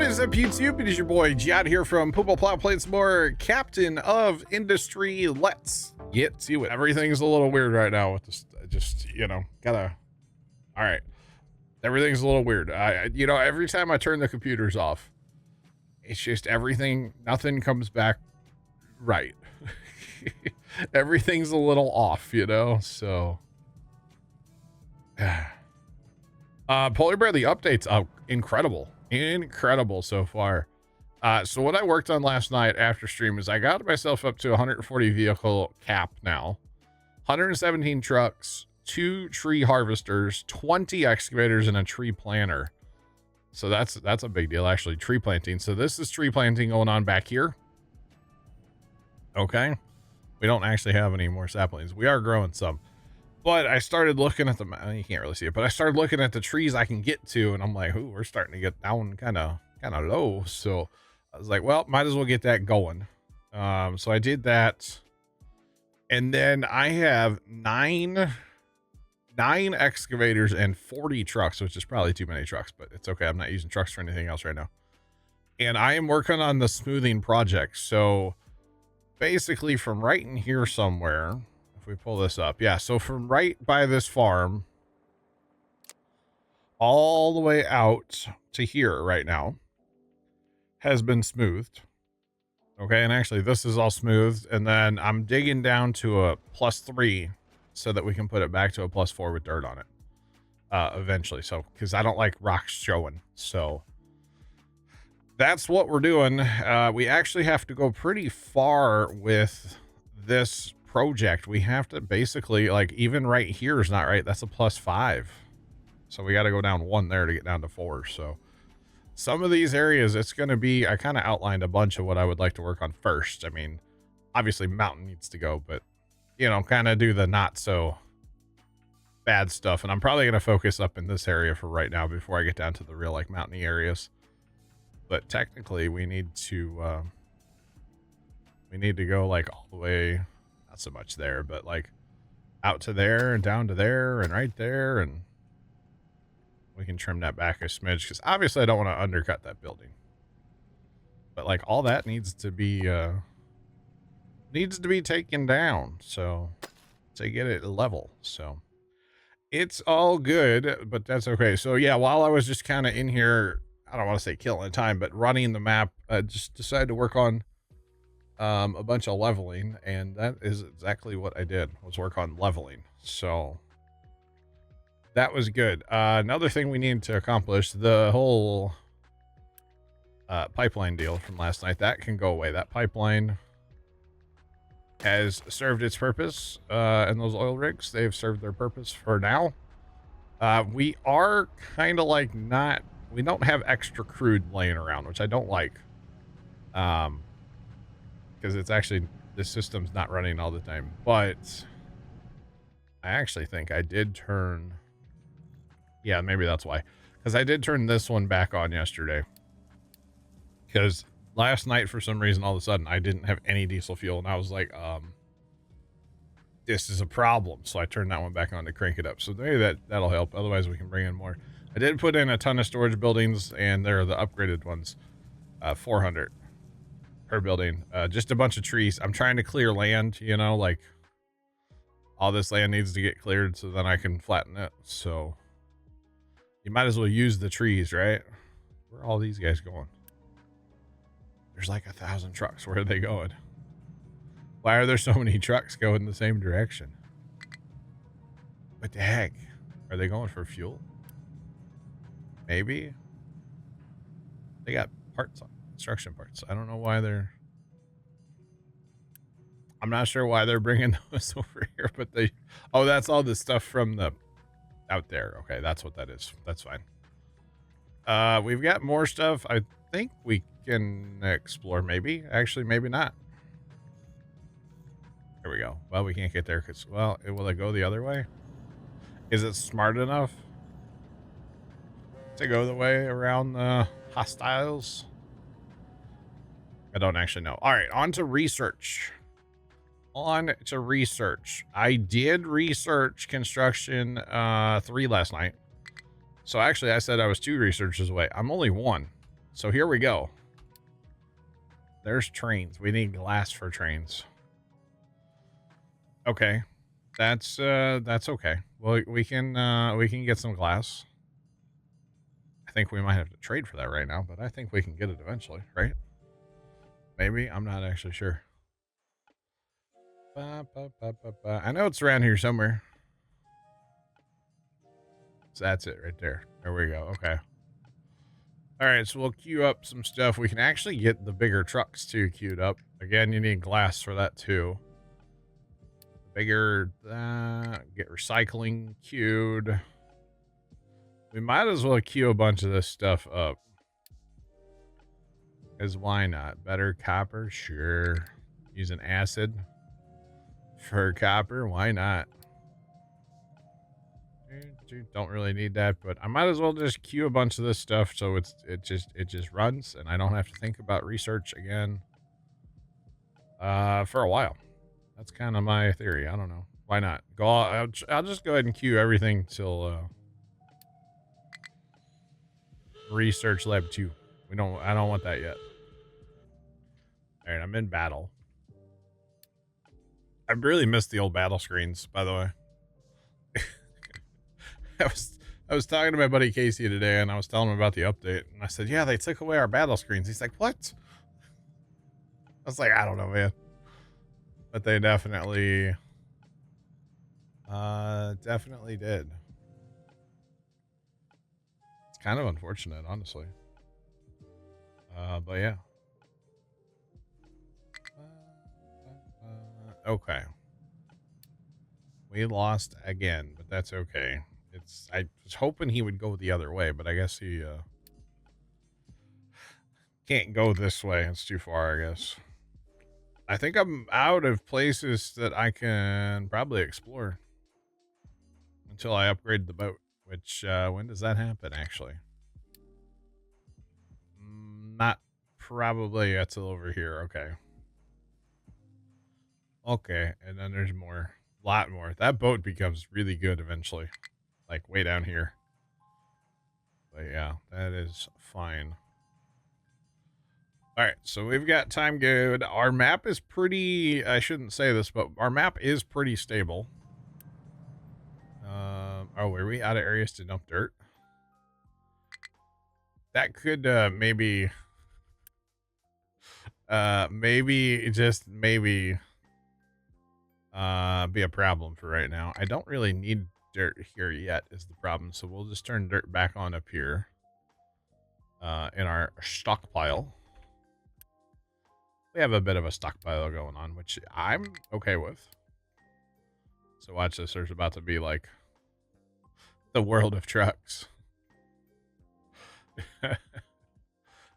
What is up, YouTube? It is your boy Jad here from Poople Plow playing some more Captain of Industry. Let's get to it. Everything's a little weird right now with this. Just, you know, gotta. All right. Everything's a little weird. You know, every time I turn the computers off, it's just everything, nothing comes back right. Everything's a little off, you know? So. Polar Bear, the updates are incredible so far. So what I worked on last night after stream is I got myself up to 140 vehicle cap now, 117 trucks, 2 tree harvesters, 20 excavators, and a tree planter. So that's a big deal, actually. Tree planting. So this is tree planting going on back here. Okay, we don't actually have any more saplings. We are growing some. But I started looking at you can't really see it, but I started looking at the trees I can get to, and I'm like, ooh, we're starting to get down kind of low. So I was like, well, might as well get that going. So I did that. And then I have nine excavators and 40 trucks, which is probably too many trucks, but it's okay. I'm not using trucks for anything else right now. And I am working on the smoothing project. So basically from right in here somewhere, if we pull this up, yeah, so from right by this farm all the way out to here right now has been smoothed. Okay, and actually this is all smoothed, and then I'm digging down to a +3 so that we can put it back to a +4 with dirt on it eventually. So because I don't like rocks showing, so that's what we're doing. We actually have to go pretty far with this project. We have to basically, like, even right here is not right. That's a +5, so we got to go down 1 there to get down to 4. So some of these areas, it's going to be, I kind of outlined a bunch of what I would like to work on first. I mean, obviously mountain needs to go, but you know, kind of do the not so bad stuff. And I'm probably going to focus up in this area for right now before I get down to the real, like, mountainy areas. But technically we need to go like all the way, not so much there, but like out to there and down to there and right there, and we can trim that back a smidge because obviously I don't want to undercut that building, but like all that needs to be taken down so to get it level. So it's all good, but that's okay. So yeah, while I was just kind of in here, I don't want to say killing time, but running the map, I just decided to work on a bunch of leveling, and that is exactly what I did, was work on leveling. So that was good. Another thing we need to accomplish, the whole pipeline deal from last night, that can go away. That pipeline has served its purpose, and those oil rigs, they've served their purpose for now. We are kind of like we don't have extra crude laying around, which I don't like. Because it's actually, the system's not running all the time, but I actually think I did turn, yeah, maybe that's why, because I did turn this one back on yesterday, because last night for some reason all of a sudden I didn't have any diesel fuel, and I was like, this is a problem. So I turned that one back on to crank it up, so maybe that'll help. Otherwise we can bring in more. I did put in a ton of storage buildings, and they're the upgraded ones, 400 per building. Just a bunch of trees. I'm trying to clear land, you know, like all this land needs to get cleared so then I can flatten it. So you might as well use the trees, right? Where are all these guys going? There's like 1,000 trucks. Where are they going? Why are there so many trucks going the same direction? What the heck? Are they going for fuel? Maybe. They got parts on. Construction parts. I don't know why I'm not sure why they're bringing those over here, but oh, that's all the stuff from the out there. Okay, that's what that is. That's fine. We've got more stuff I think we can explore, maybe. Actually, maybe not. There we go. Well, we can't get there because, well, will it go the other way? Is it smart enough to go the way around the hostiles? I don't actually know. All right, on to research. I did research construction 3 last night. So actually I said I was 2 researches away. I'm only 1. So here we go. There's trains. We need glass for trains. Okay. That's okay. Well, we can get some glass. I think we might have to trade for that right now, but I think we can get it eventually, right? Maybe. I'm not actually sure. I know it's around here somewhere. So that's it right there. There we go. Okay. All right, so we'll queue up some stuff. We can actually get the bigger trucks too queued up. Again, you need glass for that too. Bigger, get recycling queued. We might as well queue a bunch of this stuff up. Because why not? Better copper? Sure. Using acid for copper? Why not? Don't really need that, but I might as well just queue a bunch of this stuff so it just runs and I don't have to think about research again for a while. That's kind of my theory. I don't know. Why not? I'll just go ahead and queue everything till research lab 2. I don't want that yet. All right, I'm in battle. I really missed the old battle screens, by the way. I was talking to my buddy Casey today, and I was telling him about the update, and I said, "Yeah, they took away our battle screens." He's like, "What?" I was like, "I don't know, man," but they definitely did. It's kind of unfortunate, honestly. But yeah. Okay. We lost again, but that's okay. I was hoping he would go the other way, but I guess he can't go this way. It's too far, I guess. I think I'm out of places that I can probably explore until I upgrade the boat, which when does that happen, actually? Not probably until over here. Okay. Okay, and then there's more. A lot more. That boat becomes really good eventually. Like way down here. But yeah, that is fine. All right, so we've got time good. Our map is pretty, I shouldn't say this, but our map is pretty stable. Oh, were we out of areas to dump dirt? That could maybe just maybe be a problem for right now. I don't really need dirt here yet is the problem, so we'll just turn dirt back on up here in our stockpile. We have a bit of a stockpile going on, which I'm okay with. So watch this. There's about to be like the world of trucks.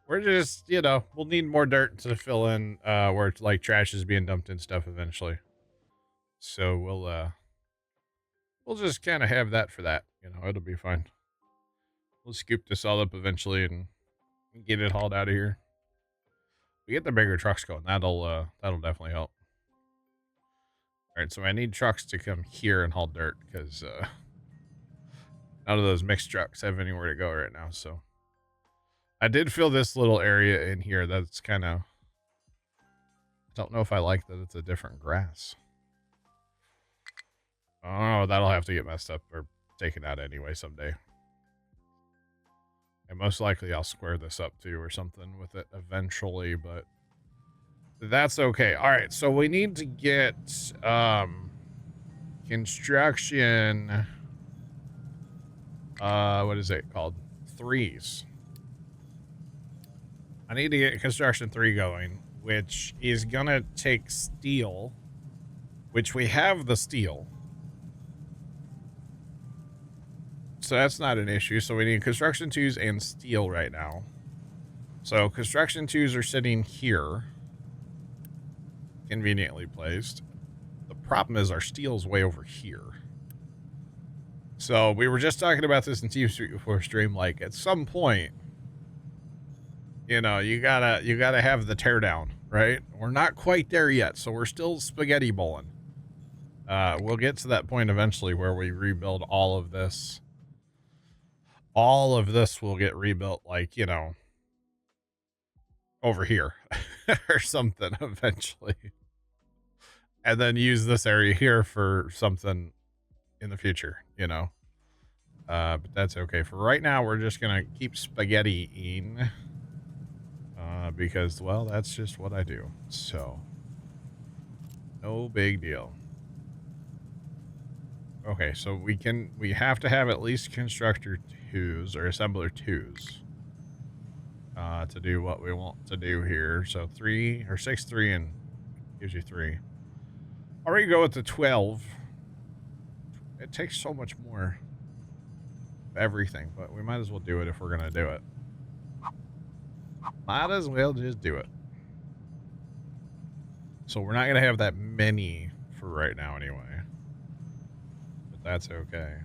We're just, we'll need more dirt to fill in where it's like trash is being dumped and stuff eventually. So we'll just kind of have that for that. It'll be fine. We'll scoop this all up eventually and get it hauled out of here. We get the bigger trucks going. That'll definitely help. All right, so I need trucks to come here and haul dirt because none of those mixed trucks have anywhere to go right now. So I did fill this little area in here. That's kind of, I don't know if I like that it's a different grass. Oh, that'll have to get messed up or taken out anyway someday. And most likely I'll square this up too or something with it eventually, but that's okay. All right, so we need to get construction, what is it called? 3s. I need to get construction 3 going, which is gonna take steel, which we have the steel. So that's not an issue. So we need construction 2s and steel right now. So construction 2s are sitting here, conveniently placed. The problem is our steel's way over here. So we were just talking about this in Team Street before stream. Like at some point, you gotta have the teardown, right? We're not quite there yet, so we're still spaghetti bowling. We'll get to that point eventually where we rebuild all of this. All of this will get rebuilt, like, over here or something eventually. And then use this area here for something in the future, you know. But that's okay. For right now, we're just gonna keep spaghetti-ing. Because, well, that's just what I do. So, no big deal. Okay, so we have to have at least constructor 2s or assembler 2s to do what we want to do here. So 3 or 6, 3, and gives you 3. Or we go with the 12. It takes so much more of everything, but we might as well do it if we're gonna do it. Might as well just do it. So we're not gonna have that many for right now anyway. But that's okay.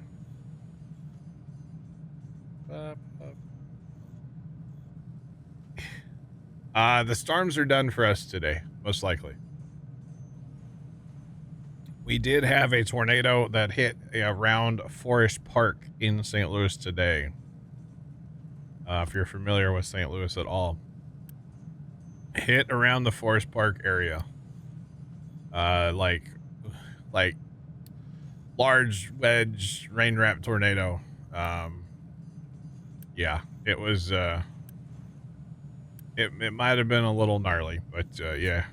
The storms are done for us today, most likely. We did have a tornado that hit around Forest Park in St. Louis today. If you're familiar with St. Louis at all. Hit around the Forest Park area. Like large wedge rain wrap tornado. Yeah, it was, it might have been a little gnarly, but, yeah.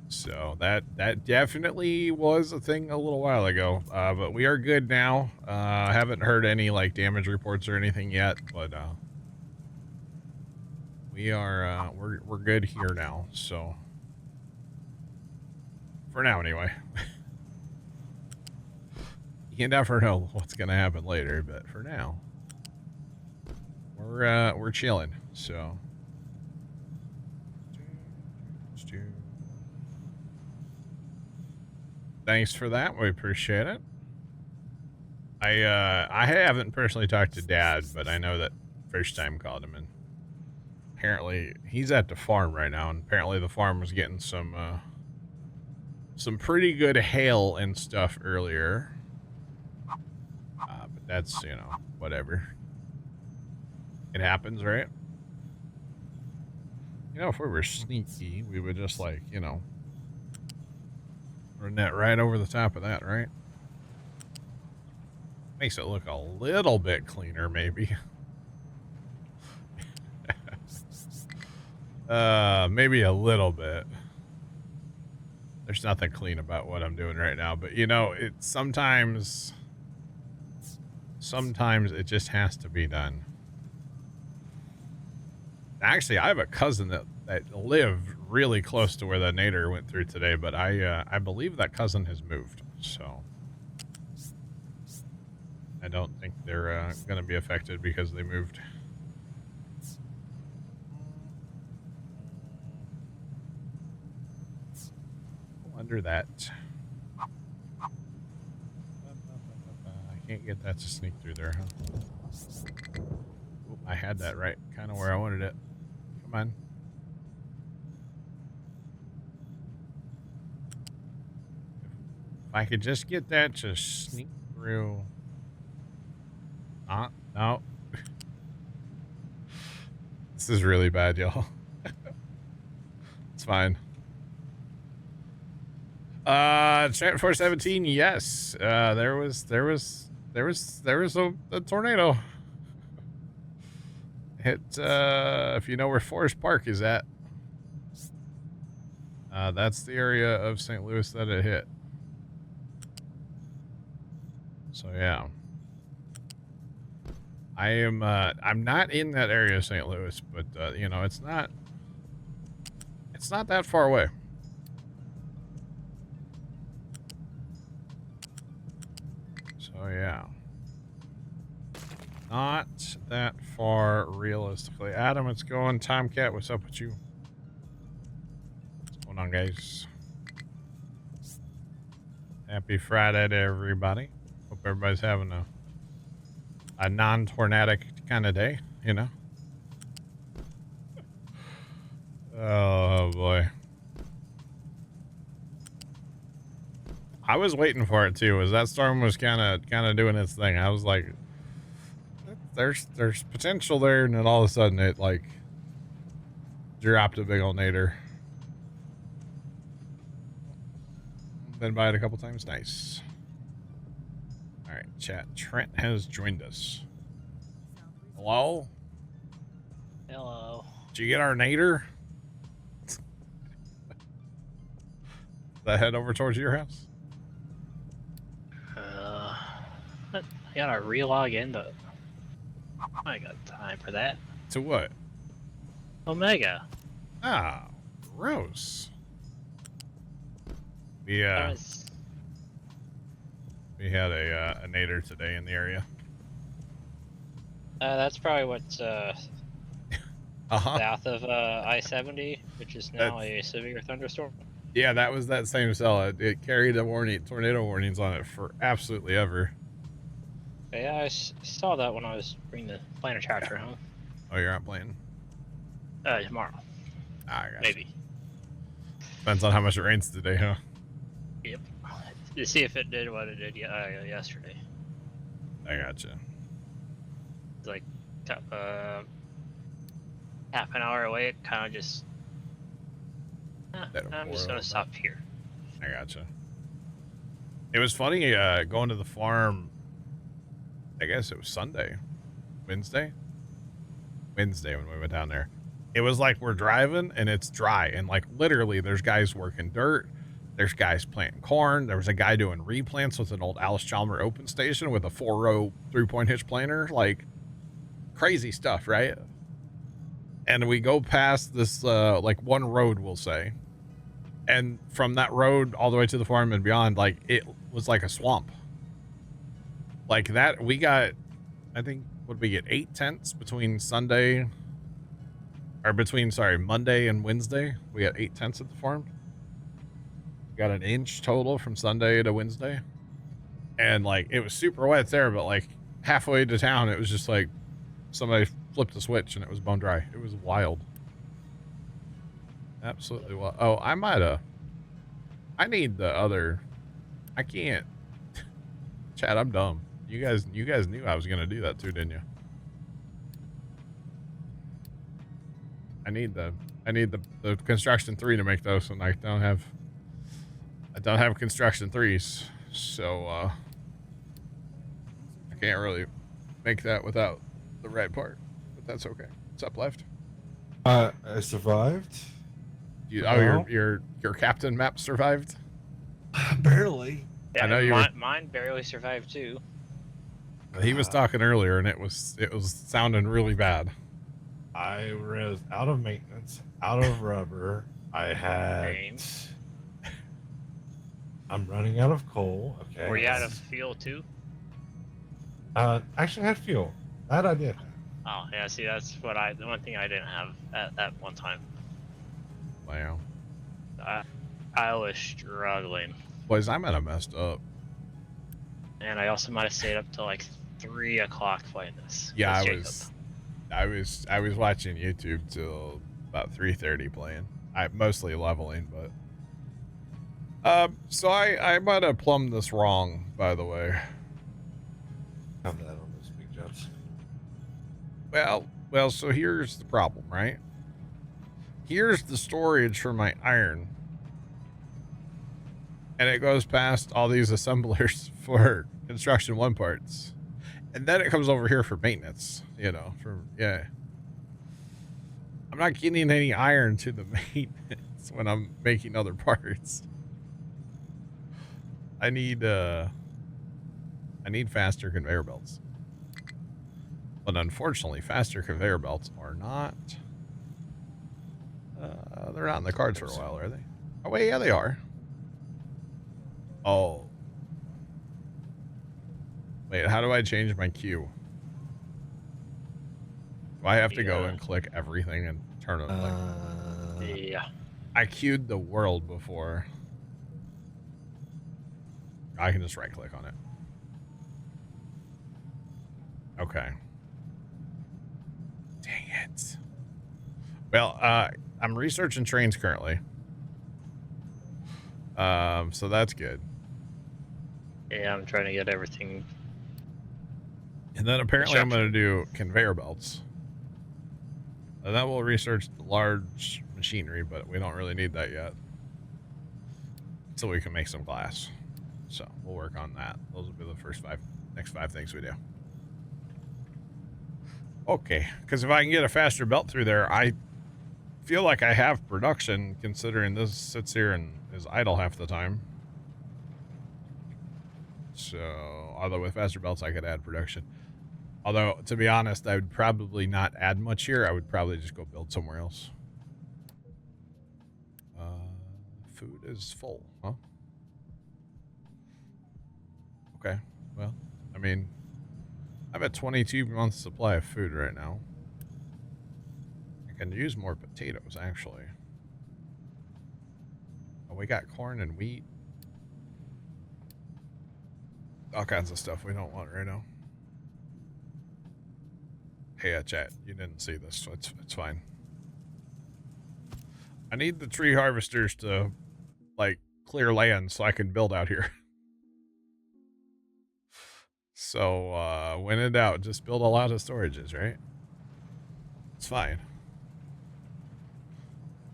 So that definitely was a thing a little while ago, but we are good now. Haven't heard any like damage reports or anything yet, but we are we're good here now. So for now, anyway. You never know what's gonna happen later, but for now, we're chilling. So. Thanks for that. We appreciate it. I haven't personally talked to Dad, but I know that First Time called him, and apparently he's at the farm right now, and apparently the farm was getting some pretty good hail and stuff earlier. But that's, you know, whatever. It happens, right? You know, if we were sneaky, we would just, like, you know, run that right over the top of that, right? Makes it look a little bit cleaner, maybe. Maybe a little bit. There's nothing clean about what I'm doing right now, but you know, it sometimes it just has to be done. Actually, I have a cousin that lived really close to where the nadir went through today, but I believe that cousin has moved, so I don't think they're going to be affected because they moved. Under that. I can't get that to sneak through there, huh? Oop, I had that right, kind of where I wanted it. Come on. If I could just get that to sneak through. No. This is really bad, y'all. It's fine. Chat 417, yes. There was a tornado. Hit, if you know where Forest Park is at. That's the area of St. Louis that it hit. So yeah. I'm not in that area of St. Louis, but, you know, it's not that far away. So yeah. Not that far realistically. Adam, it's going. Tomcat, what's up with you? What's going on, guys? Happy Friday to everybody. Hope everybody's having a non-tornadic kind of day, you know? Oh, boy. I was waiting for it, too, as that storm was kind of doing its thing. I was like, there's potential there, and then all of a sudden it, like, dropped a big old nader. Been by it a couple times. Nice. All right, chat. Trent has joined us. Hello? Hello. Did you get our nader? That head over towards your house? I gotta relog into. I got time for that. To what? Omega. Ah, gross. Yeah. We had a nader today in the area. That's probably what's south of I-70, which is now a severe thunderstorm. Yeah, that was that same cell. It carried a tornado warnings on it for absolutely ever. Yeah, I saw that when I was bringing the planner tractor home. Oh, you're not playing? Tomorrow. I got Maybe. Depends on how much it rains today, huh? Yep. To see if it did what it did yesterday. I gotcha. It's like half an hour away. It kind of just. I'm just gonna stop here. I gotcha. It was funny going to the farm. I guess it was Wednesday when we went down there. It was like we're driving and it's dry, and like literally there's guys working dirt, there's guys planting corn, there was a guy doing replants with an old Alice Chalmer open station with a 4-row 3-point hitch planter, like crazy stuff, right? And we go past this like one road, we'll say, and from that road all the way to the farm and beyond, like it was like a swamp. Like that, we got, I think, what did we get? 8 tents between Monday and Wednesday. We got 8 tents at the farm. Got an inch total from Sunday to Wednesday. And like, it was super wet there, but like halfway to town, it was just like somebody flipped a switch and it was bone dry. It was wild. Absolutely wild. Oh, I need the other, I can't. Chad, I'm dumb. You guys knew I was gonna do that too, didn't you? I need the construction 3 to make those, and I don't have construction 3s, so I can't really make that without the red part. But that's okay. What's up, left? I survived. Your captain map survived? Barely. Yeah, I know mine barely survived too. He was talking earlier, and it was sounding really bad. I was out of maintenance, out of rubber. I'm running out of coal. Okay. Were you out of fuel too? Actually had fuel. That I did. Oh yeah, see that's the one thing I didn't have at that one time. Wow. I was struggling. Boys, I might have messed up. And I also might have stayed up till like 3 o'clock playing this. Yeah, I was watching YouTube till about 3:30 playing. I mostly leveling, but so I might have plumbed this wrong, by the way. Have that on those big jumps. Well, so here's the problem, right? Here's the storage for my iron. And it goes past all these assemblers for construction 1 parts. And then it comes over here for maintenance, yeah. I'm not getting any iron to the maintenance when I'm making other parts. I need faster conveyor belts. But unfortunately, faster conveyor belts are not, they're not in the cards for a while, are they? Oh, wait, yeah, they are. Oh. Wait, how do I change my queue? Do I have to go and click everything and turn it yeah. I queued the world before. I can just right click on it. Okay. Dang it. Well, I'm researching trains currently. So that's good. Yeah, I'm trying to get everything. And then apparently I'm going to do conveyor belts. And then we'll research the large machinery, but we don't really need that yet. So we can make some glass. So we'll work on that. Those will be the next five things we do. Okay, because if I can get a faster belt through there, I feel like I have production, considering this sits here and is idle half the time. So, although with faster belts, I could add production. Although, to be honest, I would probably not add much here. I would probably just go build somewhere else. Food is full, huh? Okay, well, I mean, I'm at 22 months supply of food right now. I can use more potatoes, actually. Oh, we got corn and wheat. All kinds of stuff we don't want right now. Hey, chat, you didn't see this, so it's fine. I need the tree harvesters to, like, clear land so I can build out here. So, when in doubt, just build a lot of storages, right? It's fine.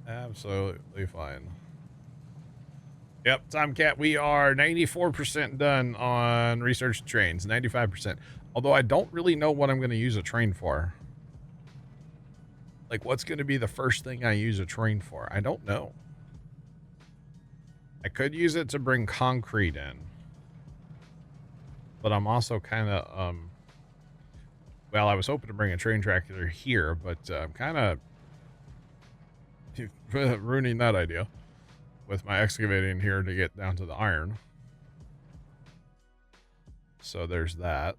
Absolutely fine. Yep, Tomcat, we are 94% done on research trains, 95%. Although I don't really know what I'm going to use a train for. Like, what's going to be the first thing I use a train for? I don't know. I could use it to bring concrete in. But I'm also kind of, well, I was hoping to bring a train tractor here, but I'm kind of ruining that idea with my excavating here to get down to the iron. So there's that.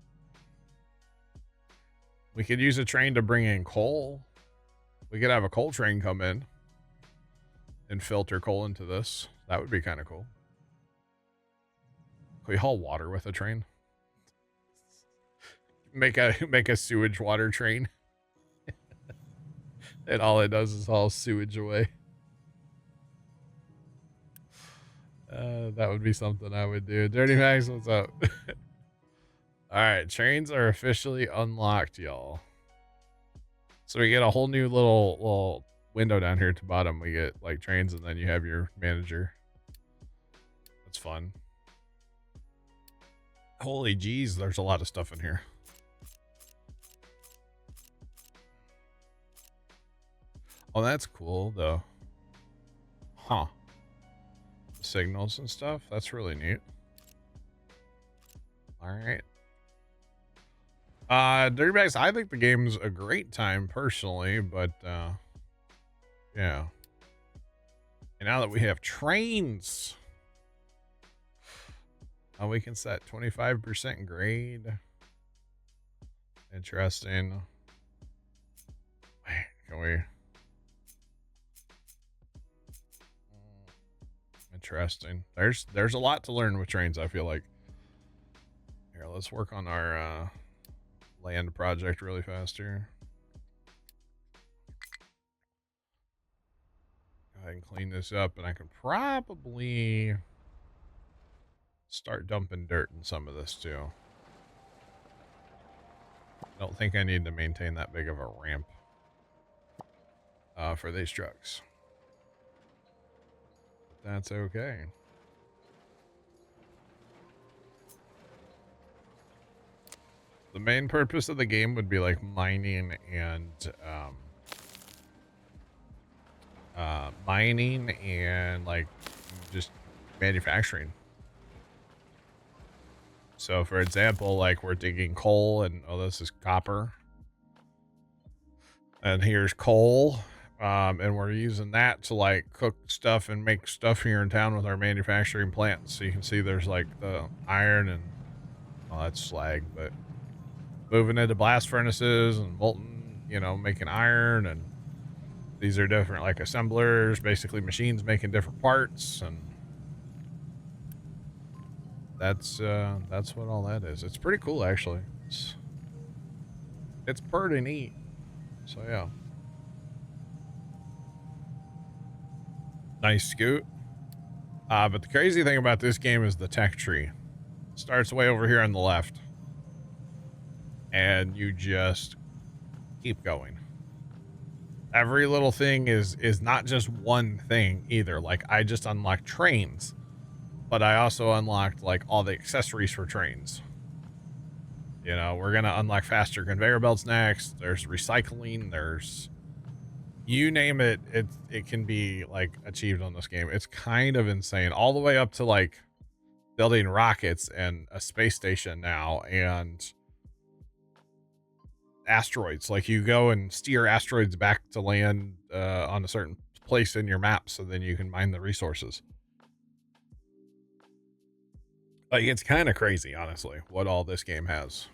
We could use a train to bring in coal. We could have a coal train come in and filter coal into this. That would be kind of cool. Can we haul water with a train? Make a sewage water train. And all it does is haul sewage away. That would be something I would do. Dirty Max, what's up? Alright, trains are officially unlocked, y'all. So we get a whole new little window down here at the bottom. We get like trains, and then you have your manager. That's fun. Holy jeez, there's a lot of stuff in here. Oh, that's cool, though. Huh. Signals and stuff. That's really neat. All right. Dirtybags, I think the game's a great time personally, but yeah. And now that we have trains, we can set 25% grade. Interesting. Wait, can we? Interesting. There's a lot to learn with trains, I feel like. Here, let's work on our land project really fast here. Go ahead and clean this up, and I can probably start dumping dirt in some of this too. I don't think I need to maintain that big of a ramp for these trucks. But that's okay. The main purpose of the game would be like mining and like just manufacturing. So for example, like we're digging coal, and oh, this is copper, and here's coal, and we're using that to like cook stuff and make stuff here in town with our manufacturing plant. So you can see there's like the iron and, oh, that's slag, but moving into blast furnaces and molten, you know, making iron, and these are different like assemblers, basically machines making different parts, and that's what all that is. It's pretty cool, actually. It's pretty neat. So yeah. Nice scoot. But the crazy thing about this game is the tech tree. Starts way over here on the left. And you just keep going. Every little thing is not just one thing either. Like I just unlocked trains, but I also unlocked like all the accessories for trains. You know, we're gonna unlock faster conveyor belts next. There's recycling. There's, you name it, it can be like achieved on this game. It's kind of insane, all the way up to like building rockets and a space station now, and asteroids. Like you go and steer asteroids back to land on a certain place in your map, so then you can mine the resources. Like it's kind of crazy, honestly, what all this game has.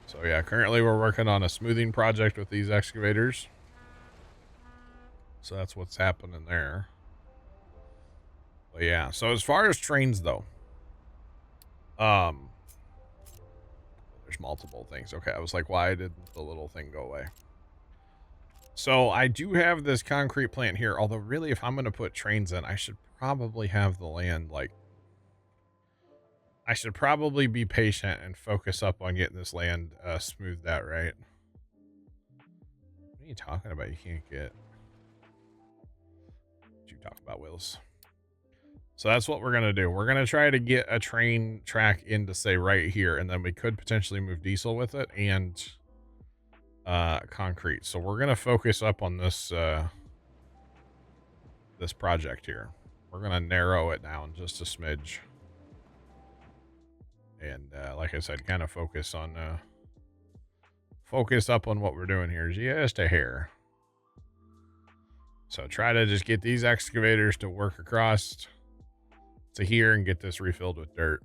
So yeah, currently we're working on a smoothing project with these excavators. So that's what's happening there. But yeah, so as far as trains though, there's multiple things. Okay, I was like, why didn't the little thing go away? So I do have this concrete plant here, although really if I'm going to put trains in, I should probably have the land, like, I should probably be patient and focus up on getting this land smoothed out, right? What are you talking about? You can't get... What you talk about, Wills? So that's what we're going to do. We're going to try to get a train track into, say, right here, and then we could potentially move diesel with it and concrete. So we're going to focus up on this this project here. We're going to narrow it down just a smidge. And like I said, kind of focus on focus up on what we're doing here just a hair. So try to just get these excavators to work across to here and get this refilled with dirt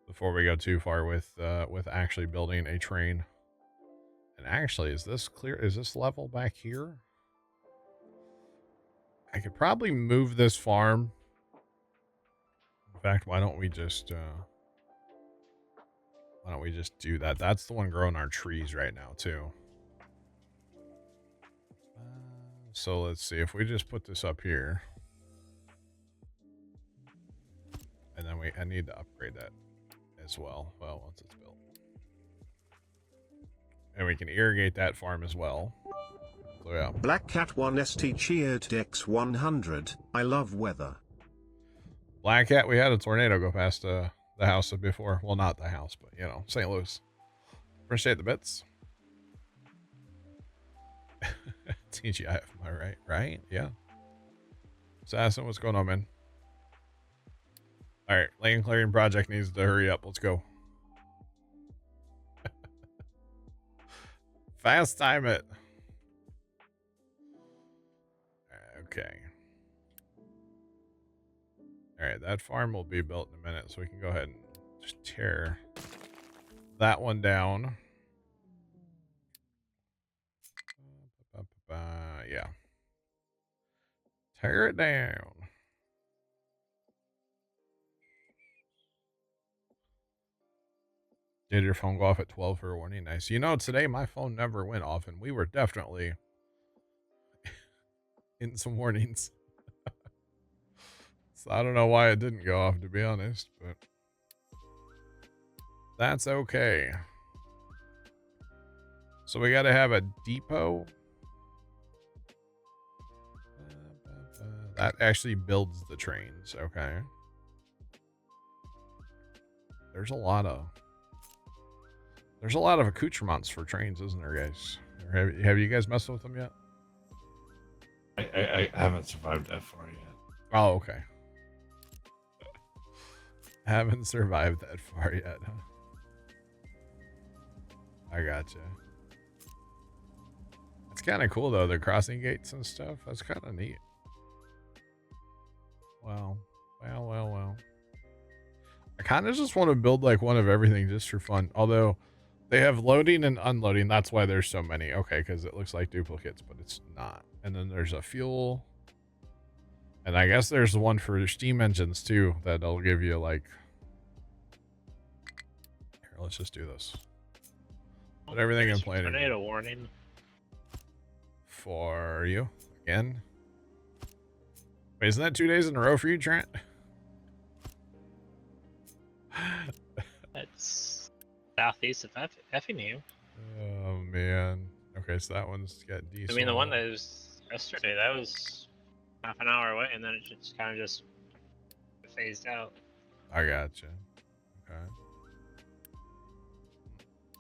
before we go too far with actually building a train. And actually, is this clear? Is this level back here? I could probably move this farm. In fact, why don't we just do that? That's the one growing our trees right now too. So let's see if we just put this up here, and then I need to upgrade that as well. Well, once it's built, and we can irrigate that farm as well. So yeah. Black Cat 1 ST cheered Dex 100. I love weather. Black Cat, we had a tornado go past the house before. Well, not the house, but you know, St. Louis. Appreciate the bits. TGIF, am I right? Right? Yeah. Assassin, what's going on, man? All right, land clearing project needs to hurry up. Let's go. Fast time it. Okay. All right, that farm will be built in a minute, so we can go ahead and just tear that one down. Yeah. Tear it down. Did your phone go off at 12 for a warning? Nice. You know, today my phone never went off, and we were definitely in some warnings. So I don't know why it didn't go off, to be honest, but that's okay. So we got to have a depot. That actually builds the trains. Okay. There's a lot of accoutrements for trains, isn't there, guys? Or have you guys messed with them yet? I haven't survived that far yet. Oh, okay. Haven't survived that far yet, huh? I gotcha. It's kind of cool though, the crossing gates and stuff. That's kind of neat. Wow. Well. I kind of just want to build like one of everything just for fun. Although they have loading and unloading. That's why there's so many. Okay, because it looks like duplicates, but it's not. And then there's a fuel. And I guess there's one for steam engines too that'll give you like... Here, let's just do this. Put everything in play. Tornado warning. For you? Again? Wait, isn't that 2 days in a row for you, Trent? That's southeast of Effingham. Oh man. Okay, so that one's got I diesel. mean, the one that was yesterday, that was half an hour away, and then it just kind of just phased out. I gotcha. Okay.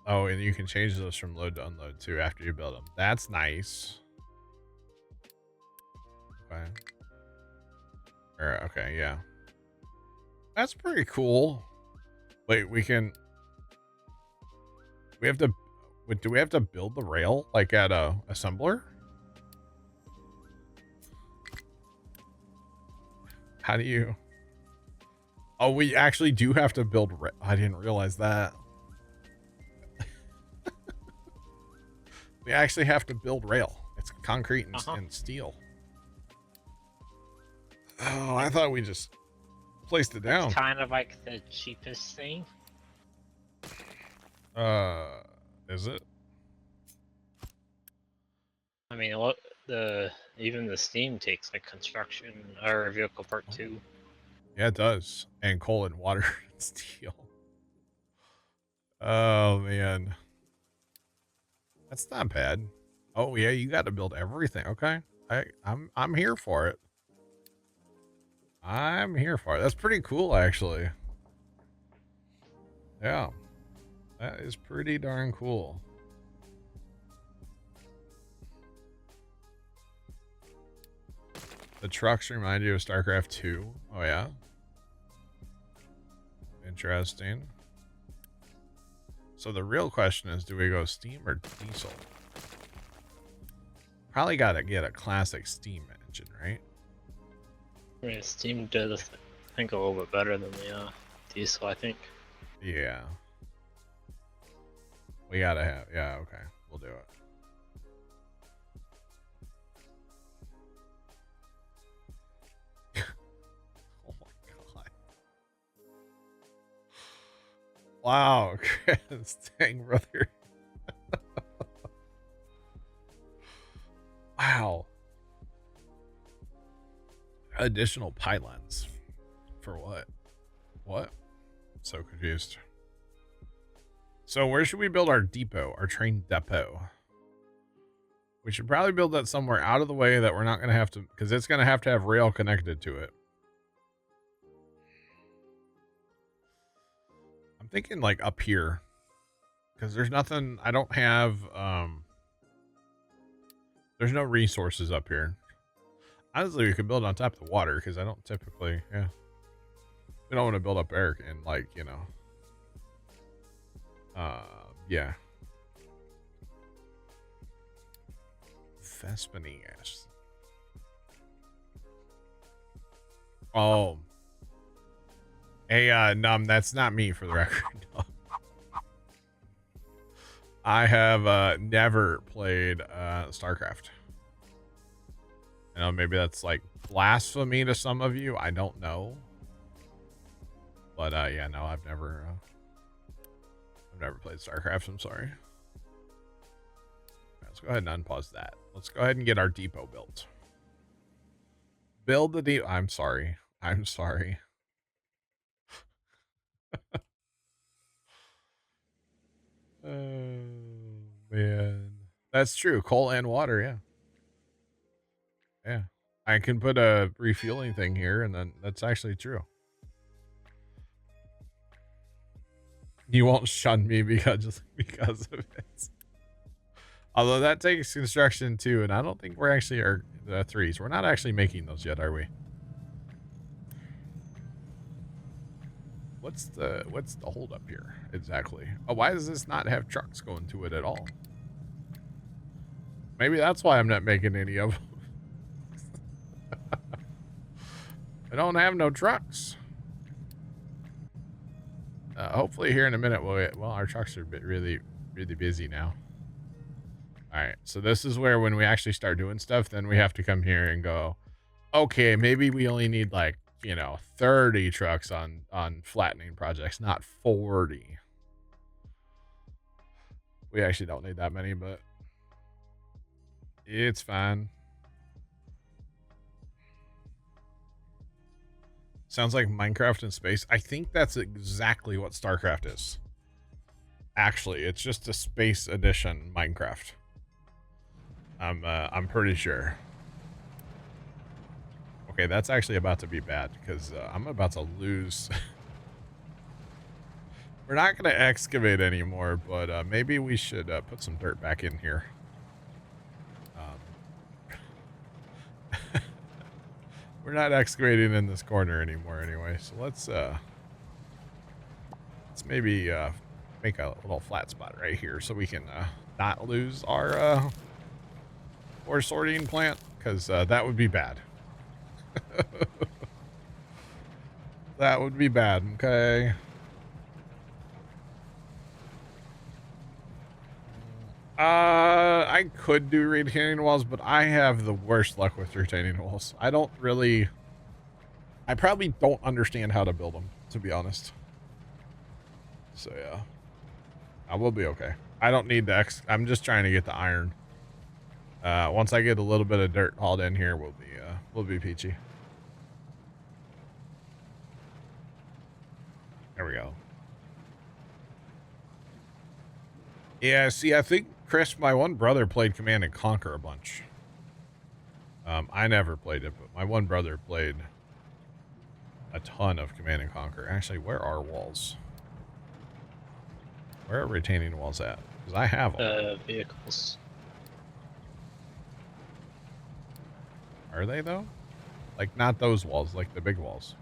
Oh, and you can change those from load to unload too after you build them. That's nice. Okay. Okay, yeah. That's pretty cool. Wait, we have to, wait, do we have to build the rail like at a assembler? How do you? Oh, we actually do have to build. I didn't realize that. We actually have to build rail. It's concrete and steel. Oh, I thought we just placed it down. It's kind of like the cheapest thing. Is it? I mean, even the steam takes like construction or vehicle part 2. Yeah, it does. And coal and water and steel. Oh man. That's not bad. Oh yeah, you got to build everything. Okay. I'm here for it. I'm here for it. That's pretty cool actually. Yeah. That is pretty darn cool. The trucks remind you of StarCraft 2. Oh yeah. Interesting. So the real question is, do we go steam or diesel? Probably got to get a classic steam engine, right? I mean, steam does, I think, a little bit better than the diesel, I think. Yeah. We gotta have, yeah, okay. We'll do it. Oh my god. Wow, Chris. Dang, brother. Wow. Additional pylons. For what? What? So confused. So where should we build our depot, our train depot? We should probably build that somewhere out of the way that we're not going to have to, because it's going to have rail connected to it. I'm thinking like up here, because there's nothing, I don't have, there's no resources up here. Honestly, we could build on top of the water, because I don't typically, yeah. We don't want to build up air and like, you know. Yeah. Vespanias. Oh. Hey, Num, that's not me for the record. No. I have never played StarCraft. You know, maybe that's like blasphemy to some of you. I don't know. But yeah, no, I've never played StarCraft. I'm sorry. Let's go ahead and unpause that. Let's go ahead and get our depot built. Build the depot. I'm sorry. I'm sorry. Oh man, that's true. Coal and water. Yeah. Yeah. I can put a refueling thing here, and then that's actually true. You won't shun me because of it. Although that takes construction too, and I don't think we're actually the threes. We're not actually making those yet, are we? What's the hold up here exactly? Oh, why does this not have trucks going to it at all? Maybe that's why I'm not making any of them. I don't have no trucks. Hopefully here in a minute, well, our trucks are really busy now. All right, so this is where when we actually start doing stuff, then we have to come here and go, okay, maybe we only need like, you know, 30 trucks on flattening projects, not 40. We actually don't need that many, but it's fine. Sounds like Minecraft in space. I think that's exactly what StarCraft is. Actually, it's just a space edition Minecraft. I'm pretty sure. Okay, that's actually about to be bad because I'm about to lose. We're not going to excavate anymore, but maybe we should put some dirt back in here. We're not excavating in this corner anymore anyway, so let's maybe make a little flat spot right here so we can not lose our ore sorting plant, because that would be bad. That would be bad, okay? I could do retaining walls, but I have the worst luck with retaining walls. I probably don't understand how to build them, to be honest. So yeah, I will be okay. I don't need the I'm just trying to get the iron. Once I get a little bit of dirt hauled in here, we'll be peachy. There we go. Yeah, see, I think Chris, my one brother, played Command and Conquer a bunch. I never played it, but my one brother played a ton of Command and Conquer. Actually, where are walls? Where are retaining walls at? Because I have them. Vehicles. Are they, though? Like, not those walls, like the big walls.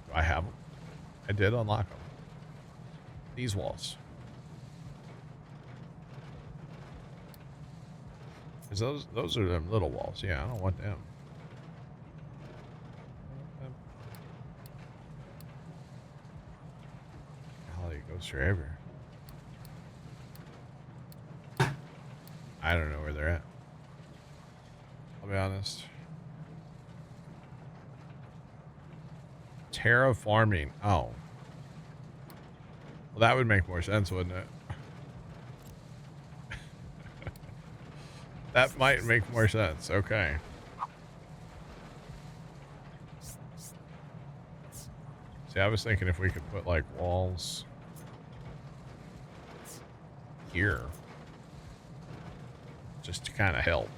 Do I have them? I did unlock them. These walls. Because those are them little walls. Yeah, I don't want them. Golly, it goes forever. I don't know where they're at. I'll be honest. Terraforming. Oh. Well, that would make more sense, wouldn't it? That might make more sense. Okay. See, I was thinking if we could put, like, walls here. Just to kind of help.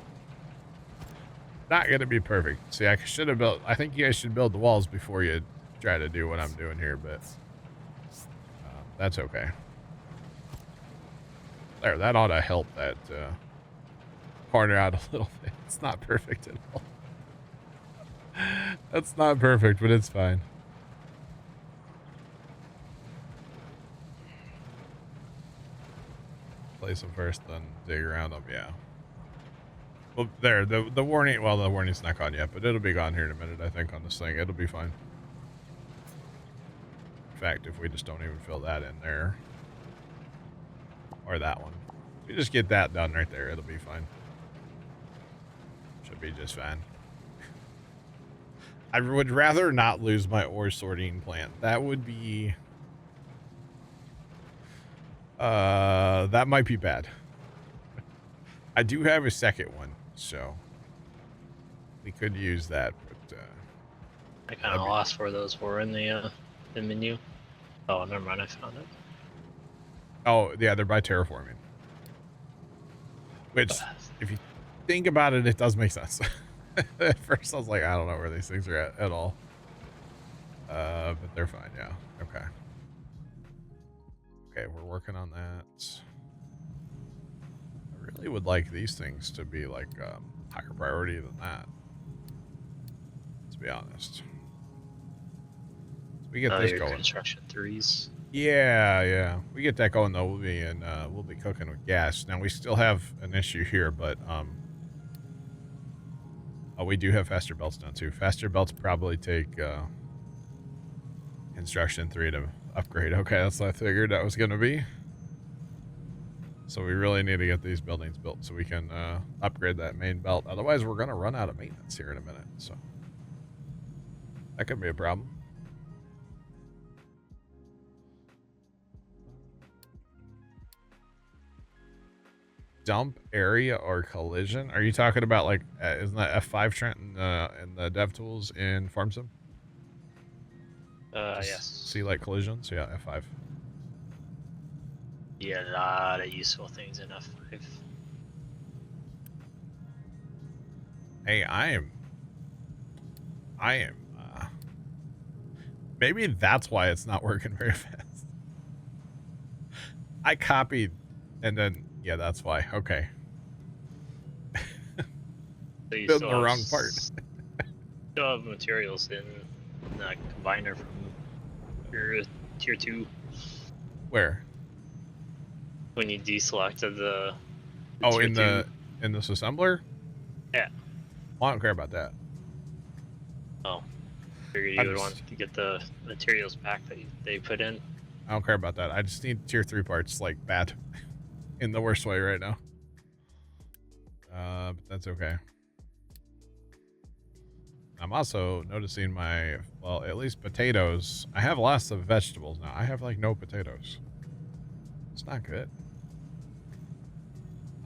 Not going to be perfect. See, I should have built... I think you guys should build the walls before you try to do what I'm doing here, but... that's okay. There, that ought to help that corner out a little bit. It's not perfect at all. That's not perfect, but it's fine. Place them first, then dig around them. Yeah. Well, there, the warning... Well, the warning's not gone yet, but it'll be gone here in a minute, I think, on this thing. It'll be fine. In fact, if we just don't even fill that in there. Or that one. If we just get that done right there, it'll be fine. Should be just fine. I would rather not lose my ore sorting plant. That would be... that might be bad. I do have a second one, so... we could use that, but... I kind of lost where those were in the menu. Oh, never mind, I found it. Oh, yeah, they're by terraforming. Which, if you think about it, it does make sense. At first, I was like, I don't know where these things are at all. But they're fine, yeah. Okay. Okay, we're working on that. I really would like these things to be, like, higher priority than that. To be honest. We get this going. Construction 3s. Yeah. We get that going though. We'll be cooking with gas. Now we still have an issue here, but oh, we do have faster belts now too. Faster belts probably take construction 3 to upgrade. Okay, that's what I figured that was gonna be. So we really need to get these buildings built so we can upgrade that main belt. Otherwise, we're gonna run out of maintenance here in a minute. So that could be a problem. Dump area or collision? Are you talking about like isn't that F5 Trent in the dev tools in FarmSim? Yes. See light collisions? Yeah, F5. Yeah, a lot of useful things in F5. Hey, maybe that's why it's not working very fast. I copied, and then, yeah, that's why. Okay. So you Building still the have, wrong part. still have materials in the combiner from your tier 2 Where? when you deselected the Oh, tier in 2. this assembler? Yeah. Well, I don't care about that. Oh. Figured you would want to get the materials back that they put in. I don't care about that. I just need tier 3 parts, like, bad. In the worst way right now. But that's okay. I'm also noticing well, at least potatoes. I have lots of vegetables now. I have, like, no potatoes. It's not good.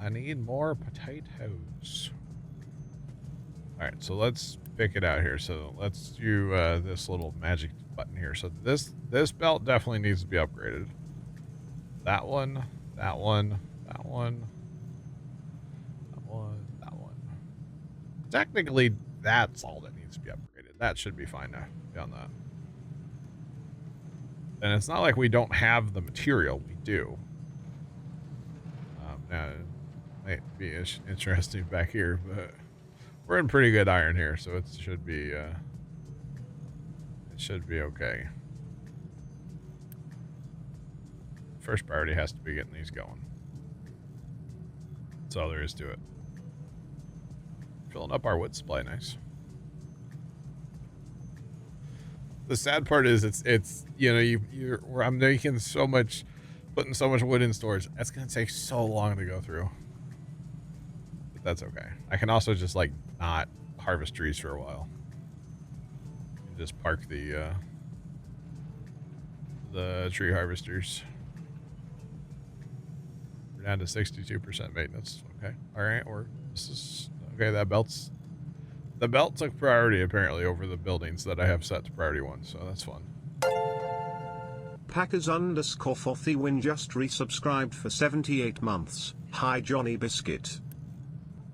I need more potatoes. Alright, so let's pick it out here. So let's do this little magic button here. So this belt definitely needs to be upgraded. That one, that one, that one, that one, that one. Technically, that's all that needs to be upgraded. That should be fine now. Beyond that. And it's not like we don't have the material. We do. Now, it might be interesting back here, but we're in pretty good iron here, so it should be okay. First priority has to be getting these going. That's all there is to it. Filling up our wood supply, nice. The sad part is it's you know I'm making so much, putting so much wood in storage. That's gonna take so long to go through. But that's okay. I can also just like not harvest trees for a while. Just park the tree harvesters. We're down to 62% maintenance. Okay. All right. This is okay. The belt took priority apparently over the buildings that I have set to priority 1, so that's fun. Packers_Fothy just resubscribed for 78 months. Hi Johnny Biscuit.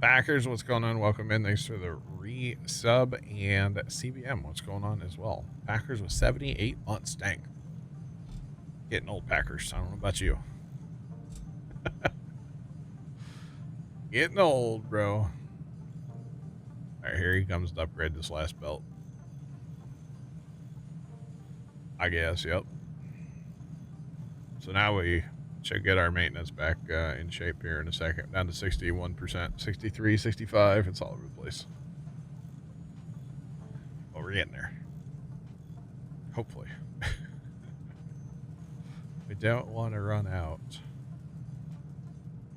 Packers, what's going on? Welcome in. Thanks for the resub, and CBM, what's going on as well? Packers with 78 months. Dang. Getting old, Packers. I don't know about you. Getting old, bro. Alright, here he comes to upgrade this last belt. I guess, yep. So now we should get our maintenance back in shape here in a second. Down to 61%, 63, 65. It's all over the place. Well, we're getting there. Hopefully. We don't want to run out.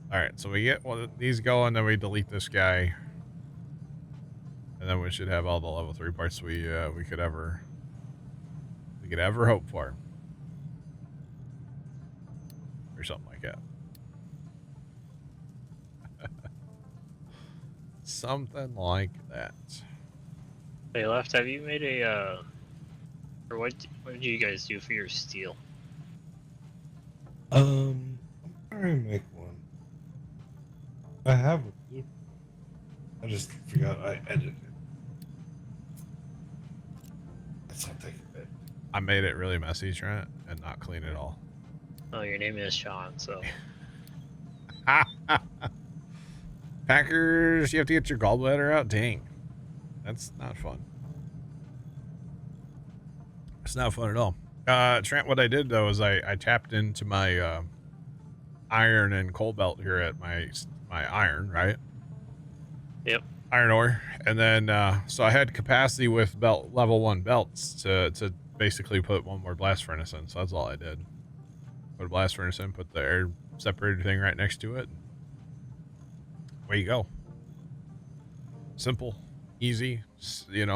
Alright, so we get one of these going, then we delete this guy. And then we should have all the level 3 parts we could ever hope for. Or something like that. Something like that. Hey, Left, have you made a or what did you guys do for your steel? I'm trying to make one. I have a blue. I just forgot I edited it. That's not taking a bit. I made it really messy, Trent, and not clean at all. Oh, your name is Sean, so Packers, you have to get your gallbladder out? Dang. That's not fun. It's not fun at all. Trent, what I did, though, is I tapped into my iron and coal belt here at my iron, right? Yep. Iron ore. And then, so I had capacity with level 1 belts to basically put one more blast furnace in. So that's all I did. Put a blast furnace in, put the air separator thing right next to it. Away you go. Simple, easy,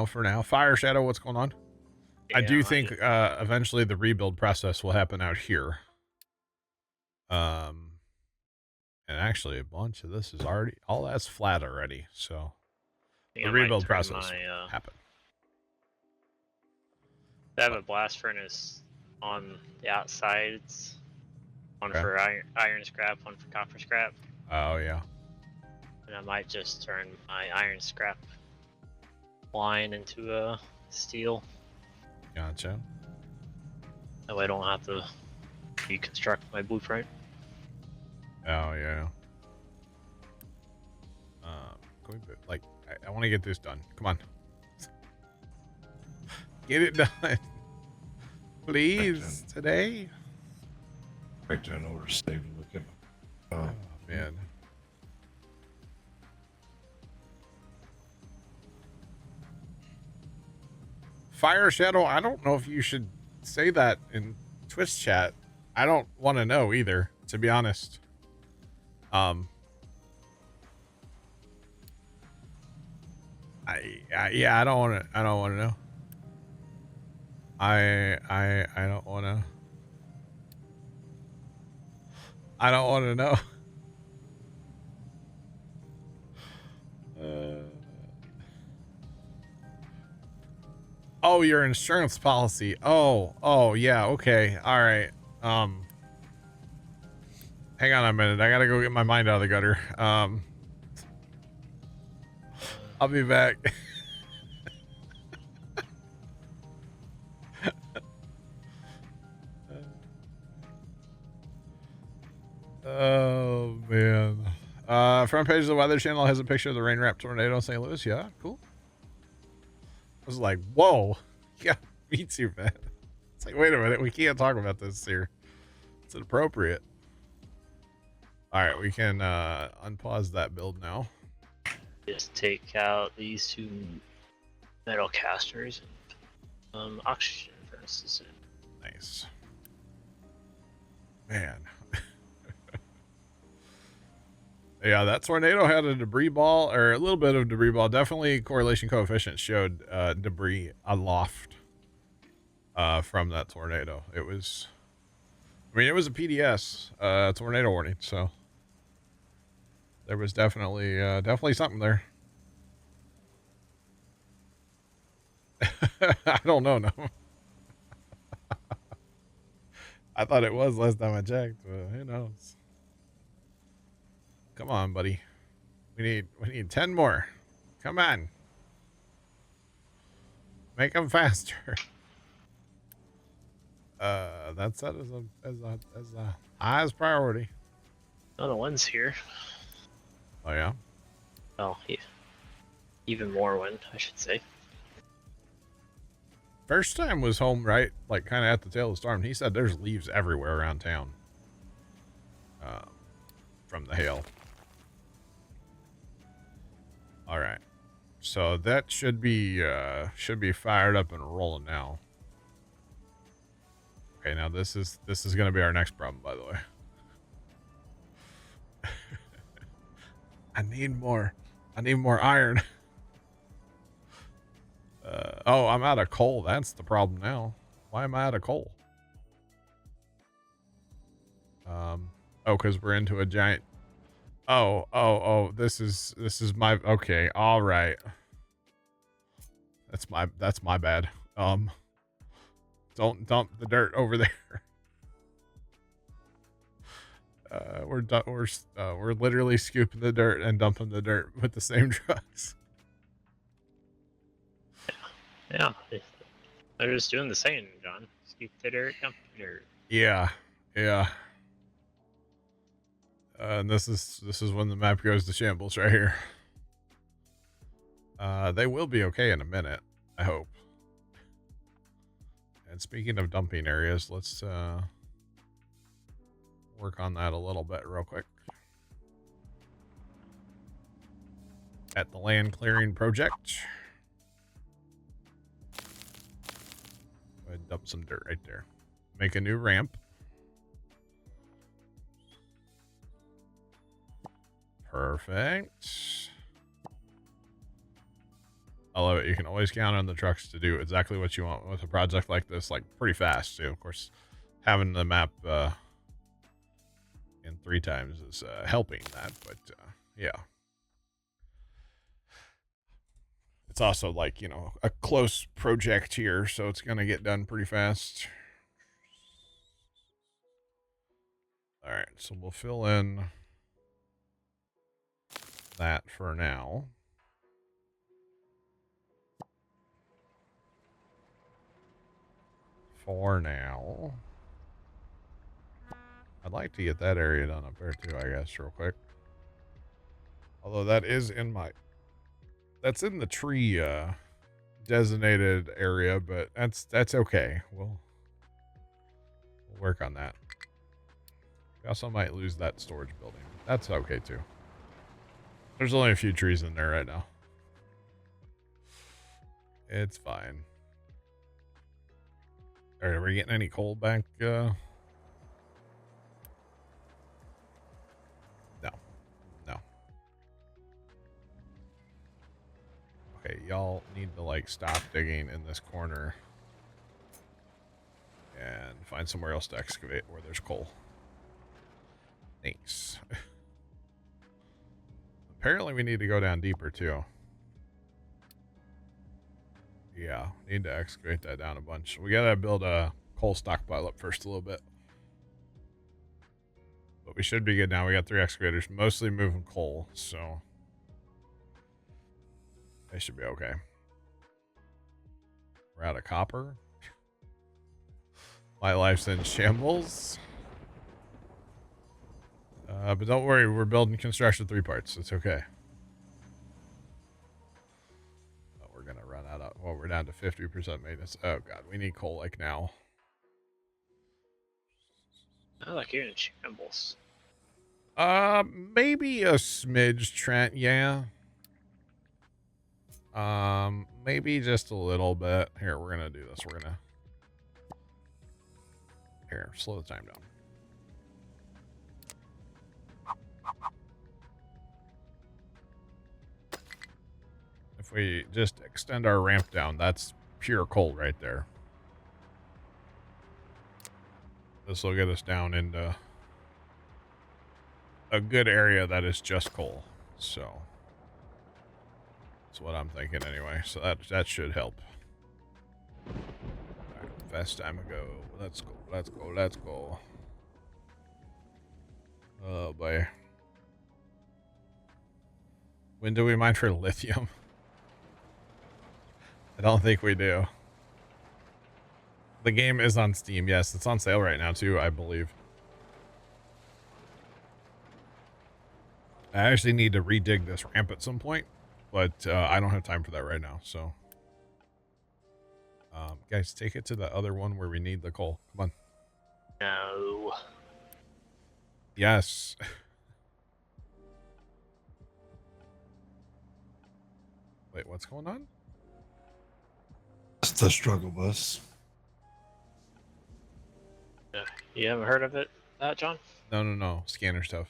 for now. Fire Shadow, what's going on? yeah, I do think eventually the rebuild process will happen out here. And actually a bunch of this is already, all that's flat already, so the rebuild process will happen. I have a blast furnace on the outsides. One Okay. for iron scrap, one for copper scrap. Oh, yeah. And I might just turn my iron scrap line into a steel. Gotcha. That way I don't have to reconstruct my blueprint. Oh, yeah. Can we, like, I want to get this done. Come on. Get it done. Please, today. Back to an order save and look at my. Oh, man. Fire Shadow, I don't know if you should say that in Twitch chat. I don't want to know either, to be honest. Yeah, I don't want to. I don't want to know. I don't want to. I don't want to know. Oh, your insurance policy. Oh, yeah. Okay. All right. Hang on a minute. I gotta go get my mind out of the gutter. I'll be back. Oh man. Front page of the Weather Channel has a picture of the rain wrapped tornado in St. Louis. Yeah, cool. I was like, whoa. Yeah, me too, man. It's like, wait a minute, we can't talk about this here. It's inappropriate. All right, we can unpause that build now. Just take out these two metal casters and oxygen furnaces. Nice. Man. Yeah, that tornado had a debris ball, or a little bit of debris ball. Definitely correlation coefficient showed debris aloft from that tornado. It was, I mean, it was a PDS tornado warning, so there was definitely something there. I don't know, no. I thought it was last time I checked, but who knows? Come on, buddy. We need 10 more. Come on. Make them faster. That's set as a highest priority. Oh, the one's here. Oh yeah. Oh, yeah. Even more wind, I should say. First time was home, right? Like kind of at the tail of the storm. He said there's leaves everywhere around town. From the hail. All right. So that should be fired up and rolling now. Okay, now this is going to be our next problem, by the way. I need more iron. Oh, I'm out of coal. That's the problem now. Why am I out of coal? Oh, because we're into a giant. Oh, this is my, okay. All right. That's my bad. Don't dump the dirt over there. We're literally scooping the dirt and dumping the dirt with the same trucks. Yeah, they're just doing the same, John. Scoop the dirt, dump the dirt. Yeah. And this is when the map goes to shambles right here. They will be okay in a minute, I hope. And speaking of dumping areas, let's work on that a little bit real quick. At the land clearing project. Go ahead and dump some dirt right there. Make a new ramp. Perfect. I love it. You can always count on the trucks to do exactly what you want with a project like this, like pretty fast too. Of course, having the map in 3 times is helping that, but yeah. It's also like, you know, a close project here, so it's going to get done pretty fast. All right, so we'll fill in that for now. For now. I'd like to get that area done up there too, I guess, real quick. Although that is in my... That's in the tree designated area, but that's okay. We'll work on that. We also might lose that storage building. That's okay too. There's only a few trees in there right now. It's fine. All right, are we getting any coal back? No. No. Okay, y'all need to like stop digging in this corner and find somewhere else to excavate where there's coal. Thanks. Apparently we need to go down deeper too. Yeah, need to excavate that down a bunch. We gotta build a coal stockpile up first a little bit. But we should be good now. We got 3 excavators, mostly moving coal, so they should be okay. We're out of copper. My life's in shambles. But don't worry, we're building construction 3 parts. It's okay. Oh, we're gonna run out of... Well, we're down to 50% maintenance. Oh god, we need coal like now. I like you're in shambles. Maybe a smidge, Trent. Yeah. Maybe just a little bit. Here, we're gonna do this. We're gonna... Here, slow the time down. If we just extend our ramp down, that's pure coal right there. This will get us down into a good area that is just coal. So that's what I'm thinking anyway. So that should help. All right, fast time to go. Let's go. Let's go. Let's go. Oh boy. When do we mine for lithium? I don't think we do. The game is on Steam. Yes, it's on sale right now too, I believe. I actually need to redig this ramp at some point, but I don't have time for that right now. So, guys, take it to the other one where we need the coal. Come on. No. Yes. Wait, what's going on? It's the struggle bus. You haven't heard of it, John? No. Scanner stuff.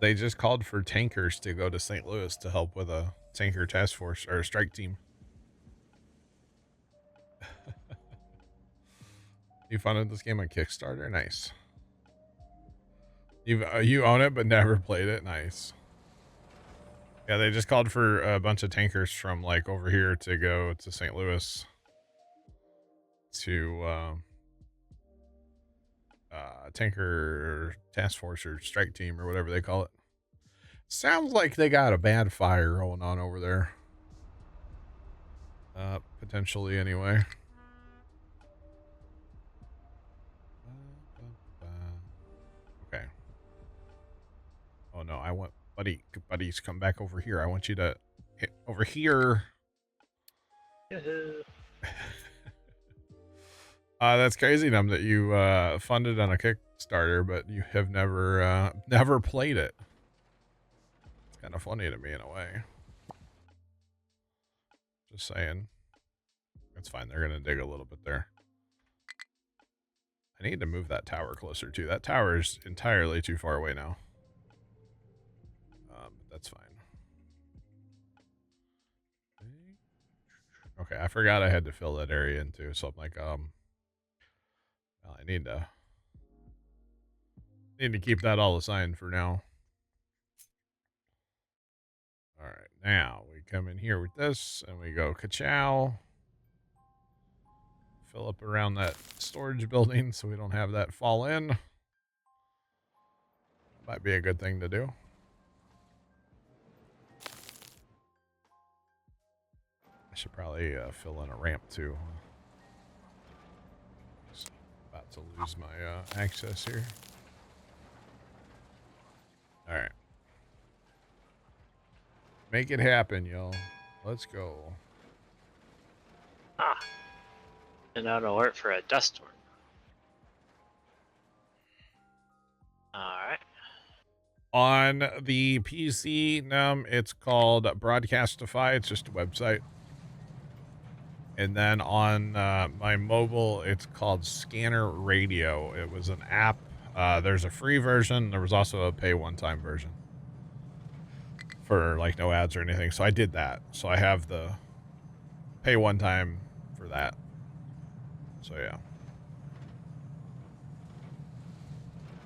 They just called for tankers to go to St. Louis to help with a tanker task force or a strike team. You funded this game on Kickstarter? Nice. You own it but never played it? Nice. Yeah, they just called for a bunch of tankers from like over here to go to St. Louis to tanker task force or strike team or whatever they call it. Sounds like they got a bad fire going on over there. Potentially anyway. Okay. Oh no, I want buddies, come back over here. I want you to hit over here. That's crazy, Numb, that you funded on a Kickstarter, but you have never played it. It's kind of funny to me in a way. Just saying. It's fine. They're gonna dig a little bit there. I need to move that tower closer too. That tower is entirely too far away now. But that's fine. Okay, I forgot I had to fill that area in too, so I'm like, well, I need to keep that all assigned for now. All right, now we come in here with this and we go ka-chow. Fill up around that storage building so we don't have that fall in. Might be a good thing to do. I should probably fill in a ramp too. Just about to lose my access here. All right. Make it happen, y'all. Let's go. Ah. And out alert for a dust storm. Alright. On the PC, it's called Broadcastify. It's just a website. And then on my mobile, it's called Scanner Radio. It was an app. There's a free version. There was also a pay one-time version for like no ads or anything. So I did that. So I have the pay one time for that. So yeah.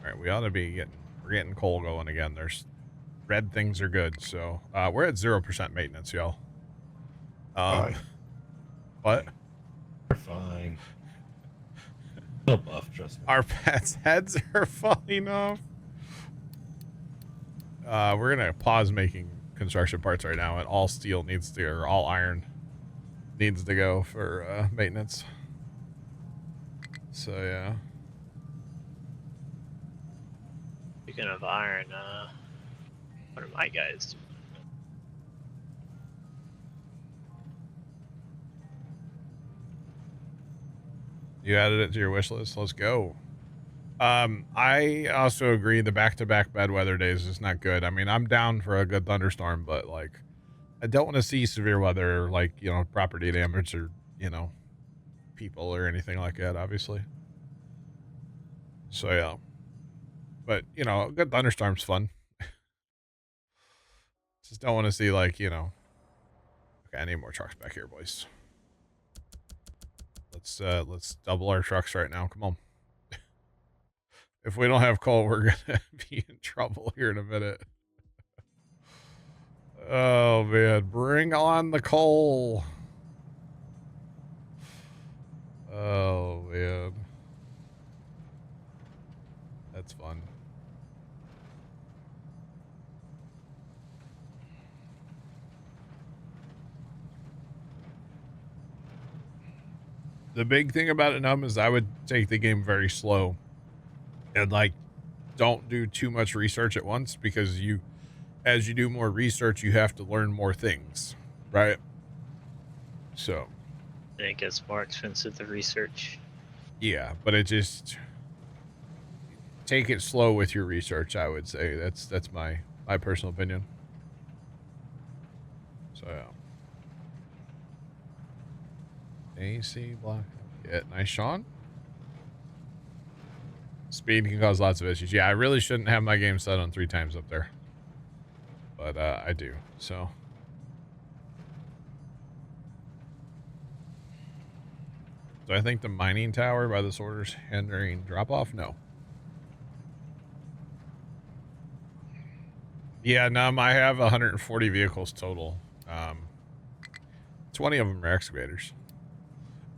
All right, we ought to be we're getting coal going again. There's red things are good. So we're at 0% maintenance, y'all. What? We're fine. No buff, trust me. Our pets' heads are falling off. We're gonna pause making construction parts right now, and all steel needs to, or all iron needs to go for maintenance. So yeah. Speaking of iron, what are my guys doing? You added it to your wish list. Let's go. I also agree the back-to-back bad weather days is not good. I mean, I'm down for a good thunderstorm, but like, I don't want to see severe weather, like, you know, property damage or, you know, people or anything like that, obviously. So yeah. But, you know, a good thunderstorm's fun. Just don't want to see, like, you know. Okay, I need more trucks back here, boys. Let's double our trucks right now. Come on. If we don't have coal, we're gonna be in trouble here in a minute. Oh man, bring on the coal. Oh man. That's fun. The big thing about it, is I would take the game very slow and like don't do too much research at once, because as you do more research, you have to learn more things, right? So It gets more expensive to research. yeah, but it just take it slow with your research, I would say. That's my personal opinion. So yeah. AC block. Yeah, nice, Sean. Speed can cause lots of issues. Yeah, I really shouldn't have my game set on 3 times up there, but I do. So do I think the mining tower by this order's hindering drop off? No. Yeah, I have 140 vehicles total. 20 of them are excavators.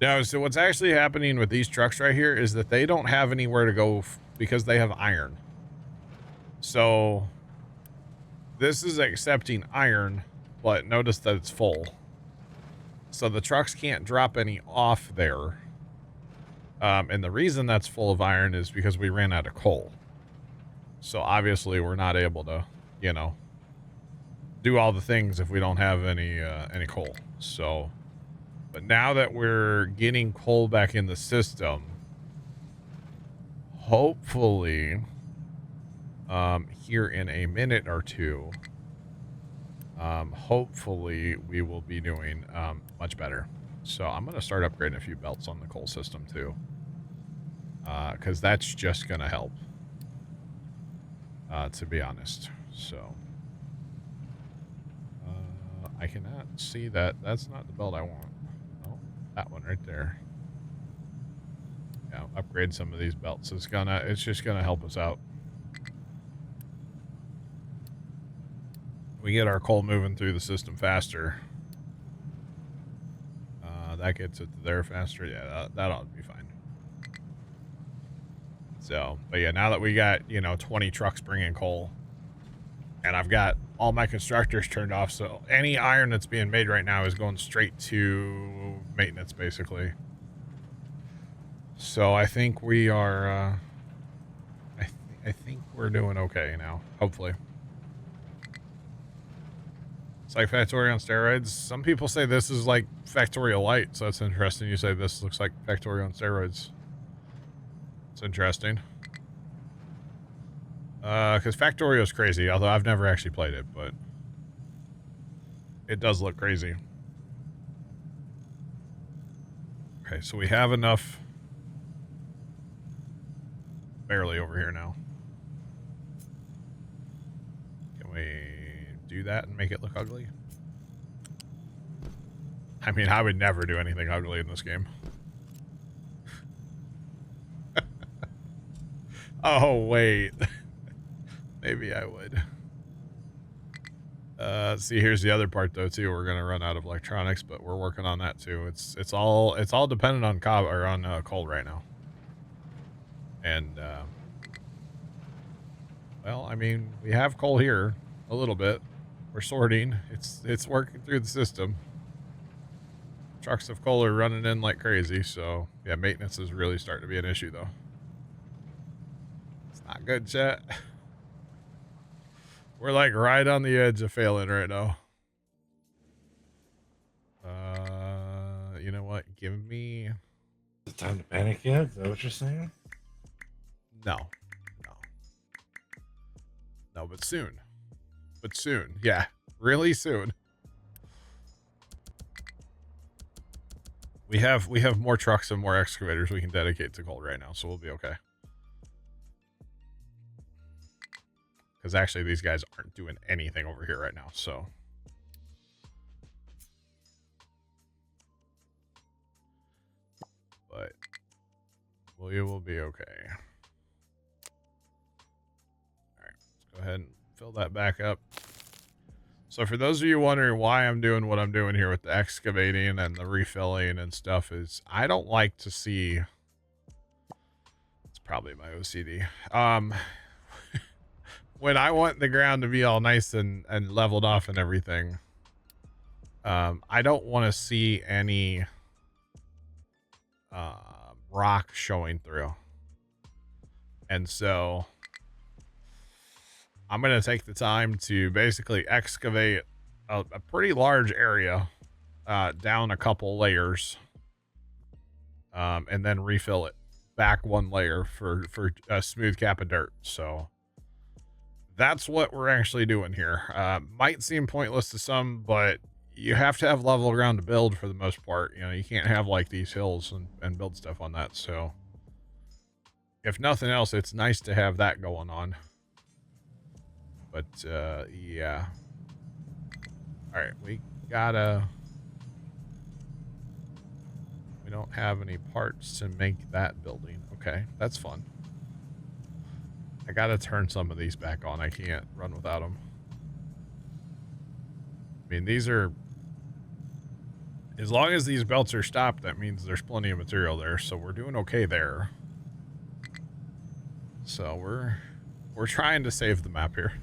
No, so what's actually happening with these trucks right here is that they don't have anywhere to go because they have iron. So this is accepting iron, but notice that it's full. So the trucks can't drop any off there. And the reason that's full of iron is because we ran out of coal. So obviously we're not able to, you know, do all the things if we don't have any coal. So, but now that we're getting coal back in the system, hopefully, here in a minute or two, hopefully we will be doing much better. So I'm going to start upgrading a few belts on the coal system too, because that's just going to help, to be honest. So I cannot see that. That's not the belt I want. No, that one right there. Yeah, upgrade some of these belts. It's just gonna help us out. we get our coal moving through the system faster. That gets it there faster. Yeah, that ought to be fine. So, but yeah, now that we got, 20 trucks bringing coal, and I've got all my constructors turned off, so any iron that's being made right now is going straight to maintenance, basically. So I think we are, I think we're doing okay now, hopefully. It's like Factorio on steroids. Some people say this is like Factorio Light, so that's interesting. You say this looks like Factorio on steroids. It's interesting. Because Factorio is crazy, although I've never actually played it, but it does look crazy. Okay, so we have enough barely over here now. Can we do that and make it look ugly? I mean, I would never do anything ugly in this game. Oh, wait. Maybe I would. See, here's the other part though too. We're gonna run out of electronics, but we're working on that too. It's all dependent on coal right now. And well, I mean, we have coal here a little bit. We're sorting. It's working through the system. Trucks of coal are running in like crazy, so yeah, maintenance is really starting to be an issue though. It's not good, chat. We're like right on the edge of failing right now. You know what? Give me... Is it time to panic yet? Is that what you're saying? No. No, but soon. But soon. Yeah. Really soon. We have more trucks and more excavators we can dedicate to coal right now, so we'll be okay. Because actually these guys aren't doing anything over here right now, so... But we will be okay. Alright, let's go ahead and fill that back up. So for those of you wondering why I'm doing what I'm doing here with the excavating and the refilling and stuff is I don't like to see... It's probably my OCD. When I want the ground to be all nice and leveled off and everything, I don't want to see any rock showing through. And so I'm going to take the time to basically excavate a pretty large area down a couple layers and then refill it back one layer for a smooth cap of dirt. So that's what we're actually doing here. Might seem pointless to some, but you have to have level ground to build for the most part. You know, you can't have like these hills and build stuff on that. So if nothing else, it's nice to have that going on. But yeah. All right, we don't have any parts to make that building. Okay, that's fun. I gotta turn some of these back on. I can't run without them. I mean, these are... As long as these belts are stopped, that means there's plenty of material there, so we're doing okay there. So we're trying to save the map here.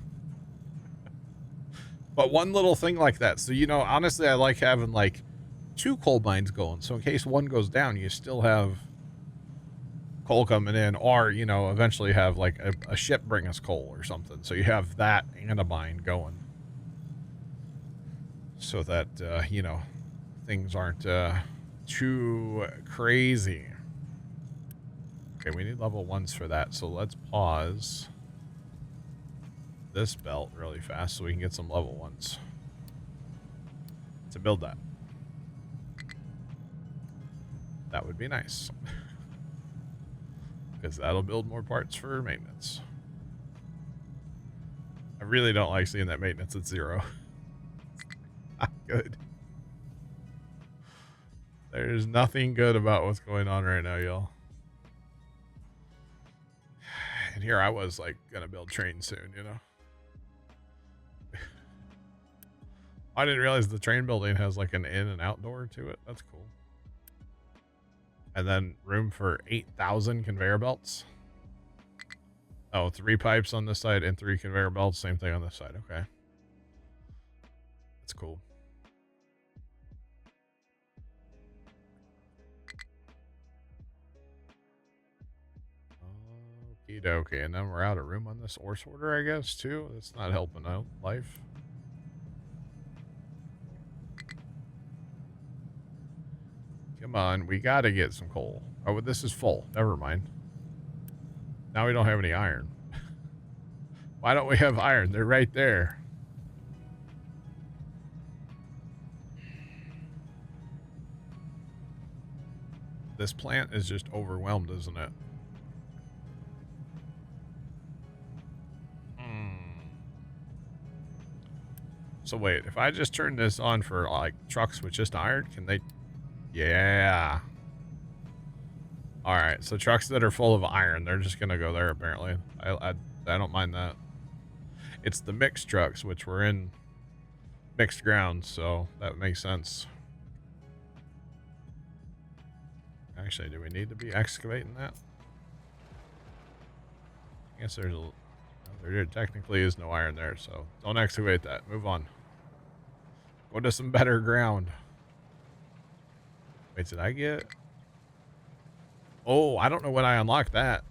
But one little thing like that. So, you know, honestly, I like having like 2 coal mines going. So in case one goes down, you still have coal coming in, or, you know, eventually have like a ship bring us coal or something. So you have that and a mine going. So that, you know, things aren't too crazy. Okay, we need level 1s for that. So let's pause this belt really fast so we can get some level 1s to build that. That would be nice. Because that'll build more parts for maintenance. I really don't like seeing that maintenance at 0. Not good. There's nothing good about what's going on right now, y'all. And here I was like gonna build trains soon, you know. I didn't realize the train building has like an in and outdoor to it. That's cool. And then room for 8,000 conveyor belts. Oh, 3 pipes on this side and 3 conveyor belts. Same thing on this side. Okay. That's cool. Okie dokie. And then we're out of room on this ore sorter, I guess, too. That's not helping out life. Come on. We got to get some coal. Oh, this is full. Never mind. Now we don't have any iron. Why don't we have iron? They're right there. This plant is just overwhelmed, isn't it? So wait, if I just turn this on for like trucks with just iron, can they? Yeah. All right, so trucks that are full of iron, they're just gonna go there apparently. I don't mind that. It's the mixed trucks, which were in mixed ground, so that makes sense. Actually, do we need to be excavating that? I guess there's a... There technically is no iron there, so don't excavate that. Move on. Go to some better ground. Wait, did I get... Oh, I don't know when I unlocked that.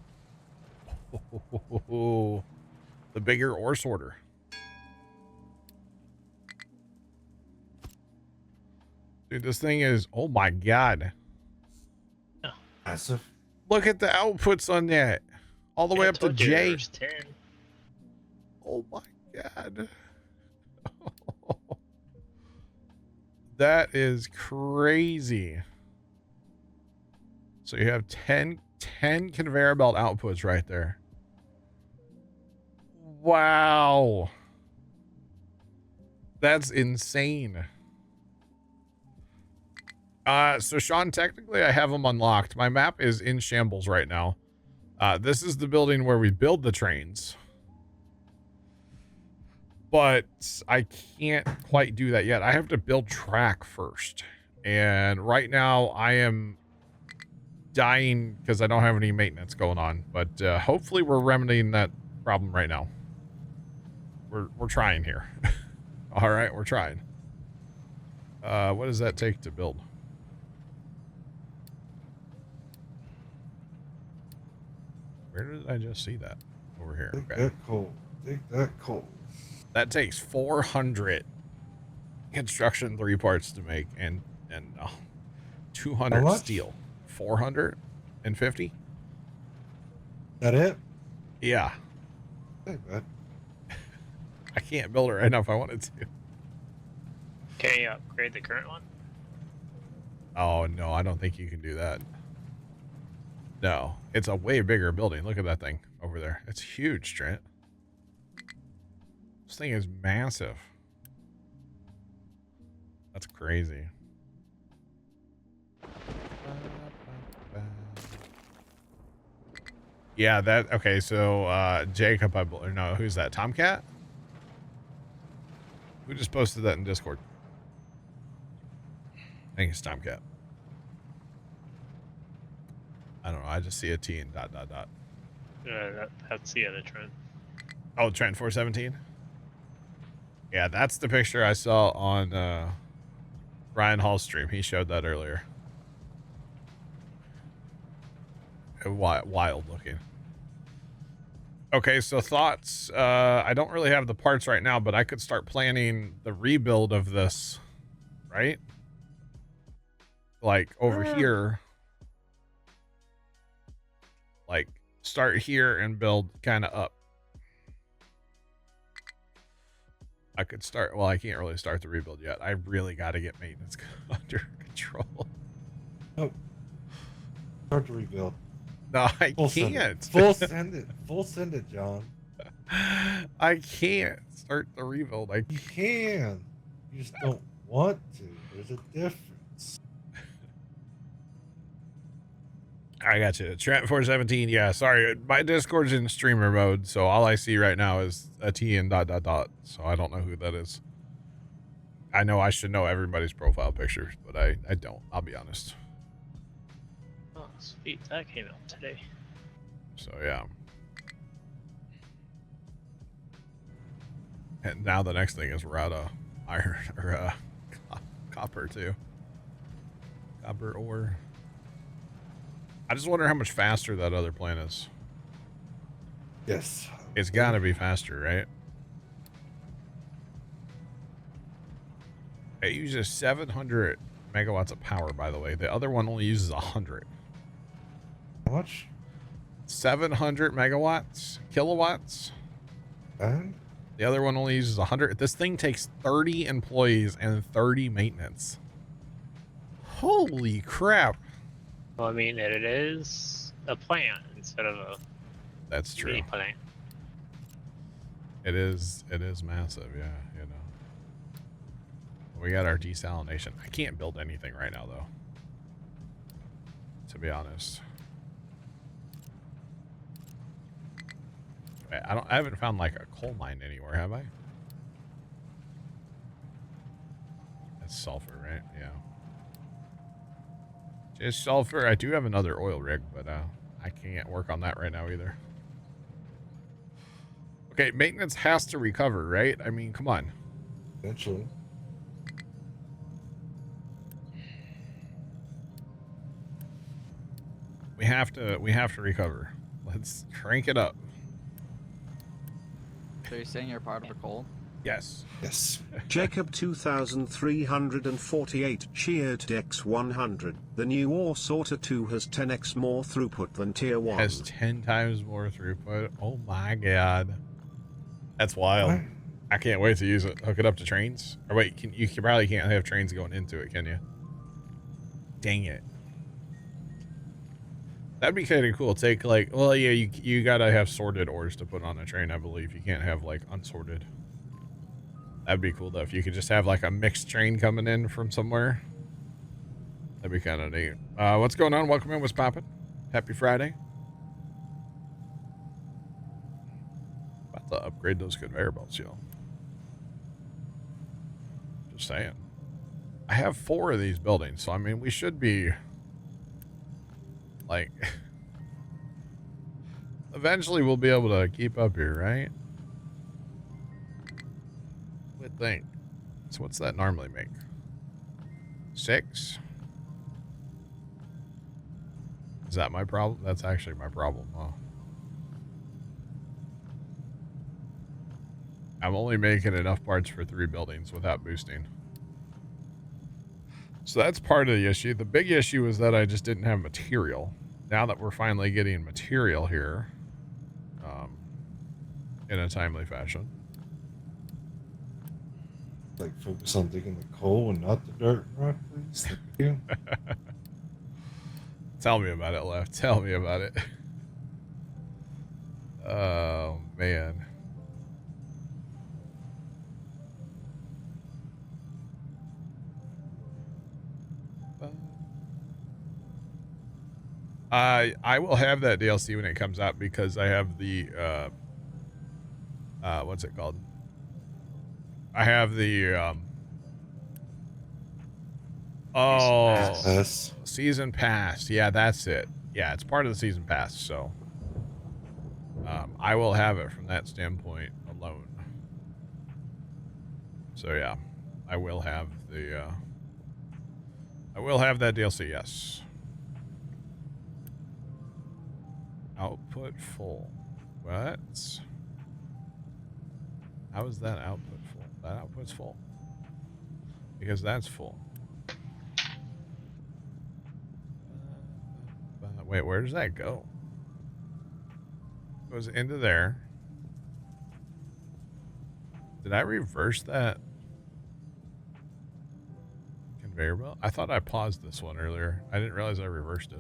Oh, the bigger ore sorter. Dude, this thing is... Oh my god. Massive. Look at the outputs on that. All the way up to J. Oh my god. That is crazy. So you have 10 conveyor belt outputs right there. Wow. That's insane. So Sean, technically I have them unlocked. My map is in shambles right now. This is the building where we build the trains. But I can't quite do that yet. I have to build track first. And right now I am dying because I don't have any maintenance going on. But hopefully we're remedying that problem right now. We're trying here. All right, we're trying. What does that take to build? Where did I just see that? Over here. Take Okay. that coal. Take that coal. That takes 400 construction 3 parts to make and 200 How much? steel. 450? That it? Yeah. Hey, man. I can't build it right now if I wanted to. Can you upgrade the current one? Oh, no, I don't think you can do that. No, it's a way bigger building. Look at that thing over there. It's huge, Trent. This thing is massive. That's crazy. Yeah, that... Okay, so, Jacob, or no, who's that? Tomcat? Who just posted that in Discord? I think it's Tomcat. I don't know. I just see a T and ... That's the other trend. Oh, Trent 417? Yeah, that's the picture I saw on Ryan Hall's stream. He showed that earlier. Wild looking. Okay, so thoughts. I don't really have the parts right now, but I could start planning the rebuild of this, right? Like over here. Like start here and build kind of up. I could start. Well, I can't really start the rebuild yet. I really got to get maintenance under control. Oh. Start to rebuild. No, I Full can't. Full send it. Full send it, John. I can't start the rebuild. You can. You just don't want to. There's a difference. I got you. Trent 417. Yeah, sorry. My Discord's in streamer mode, so all I see right now is a T and ... So I don't know who that is. I know I should know everybody's profile picture, but I don't. I'll be honest. Oh, sweet. That came out today. So yeah. And now the next thing is we're out of iron or copper too. Copper ore. I just wonder how much faster that other plant is. Yes. It's gotta be faster, right? It uses 700 megawatts of power, by the way. The other one only uses 100. How much? 700 megawatts, kilowatts. And The other one only uses 100. This thing takes 30 employees and 30 maintenance. Holy crap. Well, I mean, it is a plant instead of a That's true. mini plant. It is massive, yeah, you know. We got our desalination. I can't build anything right now though, to be honest. I haven't found like a coal mine anywhere, have I? That's sulfur, right? Yeah. Just sulfur. I do have another oil rig, but I can't work on that right now either. Okay, maintenance has to recover, right? I mean, come on. eventually. We have to recover. Let's crank it up. So you're saying you're part of a cold? Yes. Yes. Jacob 2348 cheered Dex 100. The new ore sorter 2 has 10x more throughput than tier 1. Has 10 times more throughput. Oh my god. That's wild. What? I can't wait to use it. Hook it up to trains. Or wait, you probably can't have trains going into it, can you? Dang it. That'd be kind of cool. Take like, well, yeah, you gotta have sorted ores to put on a train, I believe. You can't have like unsorted. That'd be cool though. If you could just have like a mixed train coming in from somewhere. That'd be kind of neat. What's going on? Welcome in. What's poppin'? Happy Friday. About to upgrade those conveyor belts, yo. Just saying. I have 4 of these buildings, so I mean, we should be like eventually we'll be able to keep up here, right? Would think. So what's that normally make? 6? Is that my problem? That's actually my problem, huh? I'm only making enough parts for 3 buildings without boosting. So that's part of the issue. The big issue is that I just didn't have material. Now that we're finally getting material here, in a timely fashion. Like, focus on digging the coal and not the dirt and rock, please. Thank you. Tell me about it, Left. Tell me about it. Oh, man. I will have that DLC when it comes out because I have the what's it called? I have the Yes. season pass. Yeah, that's it. Yeah, it's part of the season pass, so I will have it from that standpoint alone. So yeah, I will have the I will have that DLC, yes. Output full. What? How is that output full? That output's full. Because that's full. Wait, where does that go? It goes into there. Did I reverse that conveyor belt? I thought I paused this one earlier. I didn't realize I reversed it.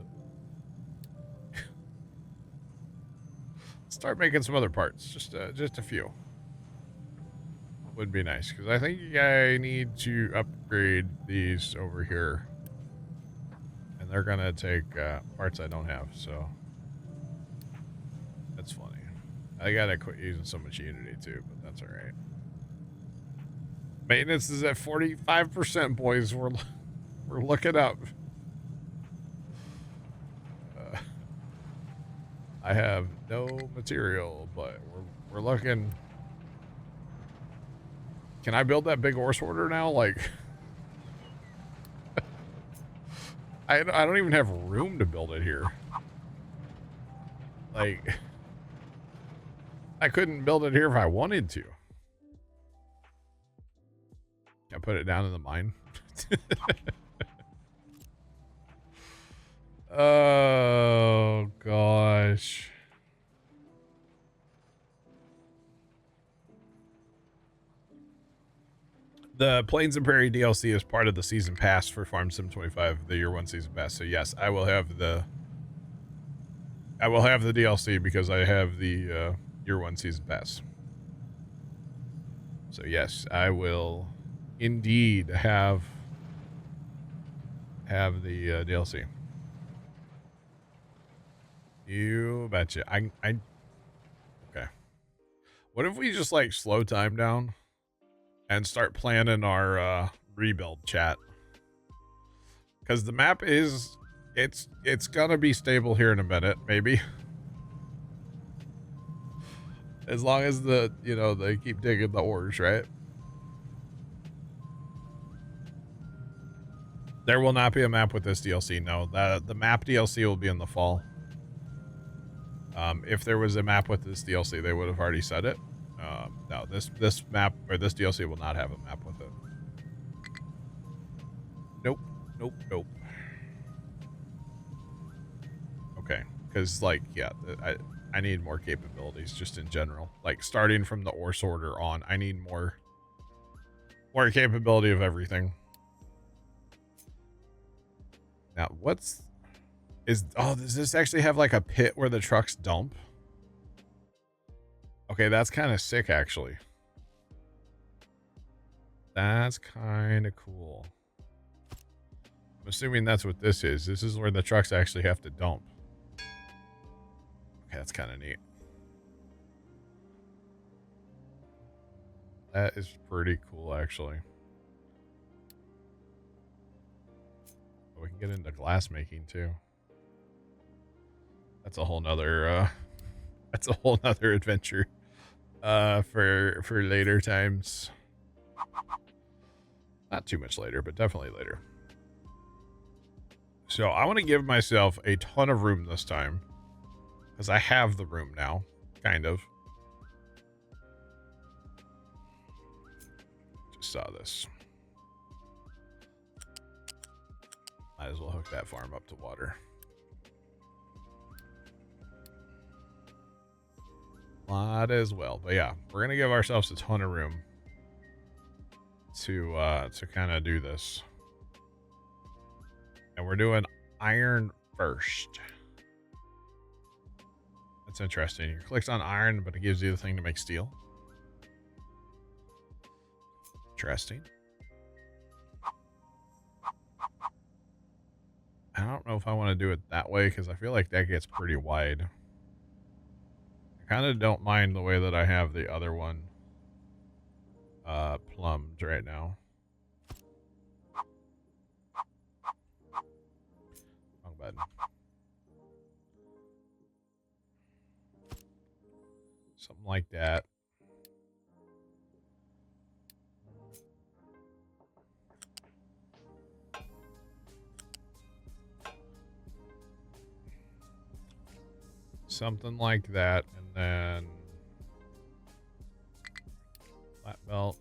Start making some other parts. Just a few. Would be nice, because I think I need to upgrade these over here. And they're going to take parts I don't have, so. That's funny. I got to quit using so much Unity too, but that's alright. Maintenance is at 45%, boys. We're looking up. I have no material, but we're looking. Can I build that big ore sorter now? Like, I don't even have room to build it here. Like, I couldn't build it here if I wanted to. Can I put it down in the mine? Oh, gosh. The Plains and Prairie DLC is part of the season pass for Farm Sim 25, the year 1 season pass. So yes, I will have the DLC because I have the year 1 season pass. So yes, I will indeed have the DLC. You betcha. I okay. What if we just like slow time down and start planning our rebuild, chat? Because the map is it's gonna be stable here in a minute, maybe. As long as they keep digging the ores, right? There will not be a map with this DLC. No, the map DLC will be in the fall. If there was a map with this DLC, they would have already said it. No, this map or this DLC will not have a map with it. Nope. Okay, because like, yeah, I need more capabilities just in general. Like starting from the ore sorter on, I need more capability of everything. Now, does this actually have like a pit where the trucks dump? Okay, that's kind of sick, actually. That's kind of cool. I'm assuming that's what this is. This is where the trucks actually have to dump. Okay, that's kind of neat. That is pretty cool, actually. We can get into glass making too. That's a whole nother adventure for later times. Not too much later, but definitely later. So I want to give myself a ton of room this time because I have the room now, kind of. Just saw this. Might as well hook that farm up to water. Might as well. But yeah, we're gonna give ourselves a ton of room to kind of do this. And we're doing iron first. That's interesting. You clicked on iron, but it gives you the thing to make steel. Interesting. I don't know if I want to do it that way because I feel like that gets pretty wide. I kind of don't mind the way that I have the other one plumbed right now. Wrong button. Something like that. Something like that, and then flat belt.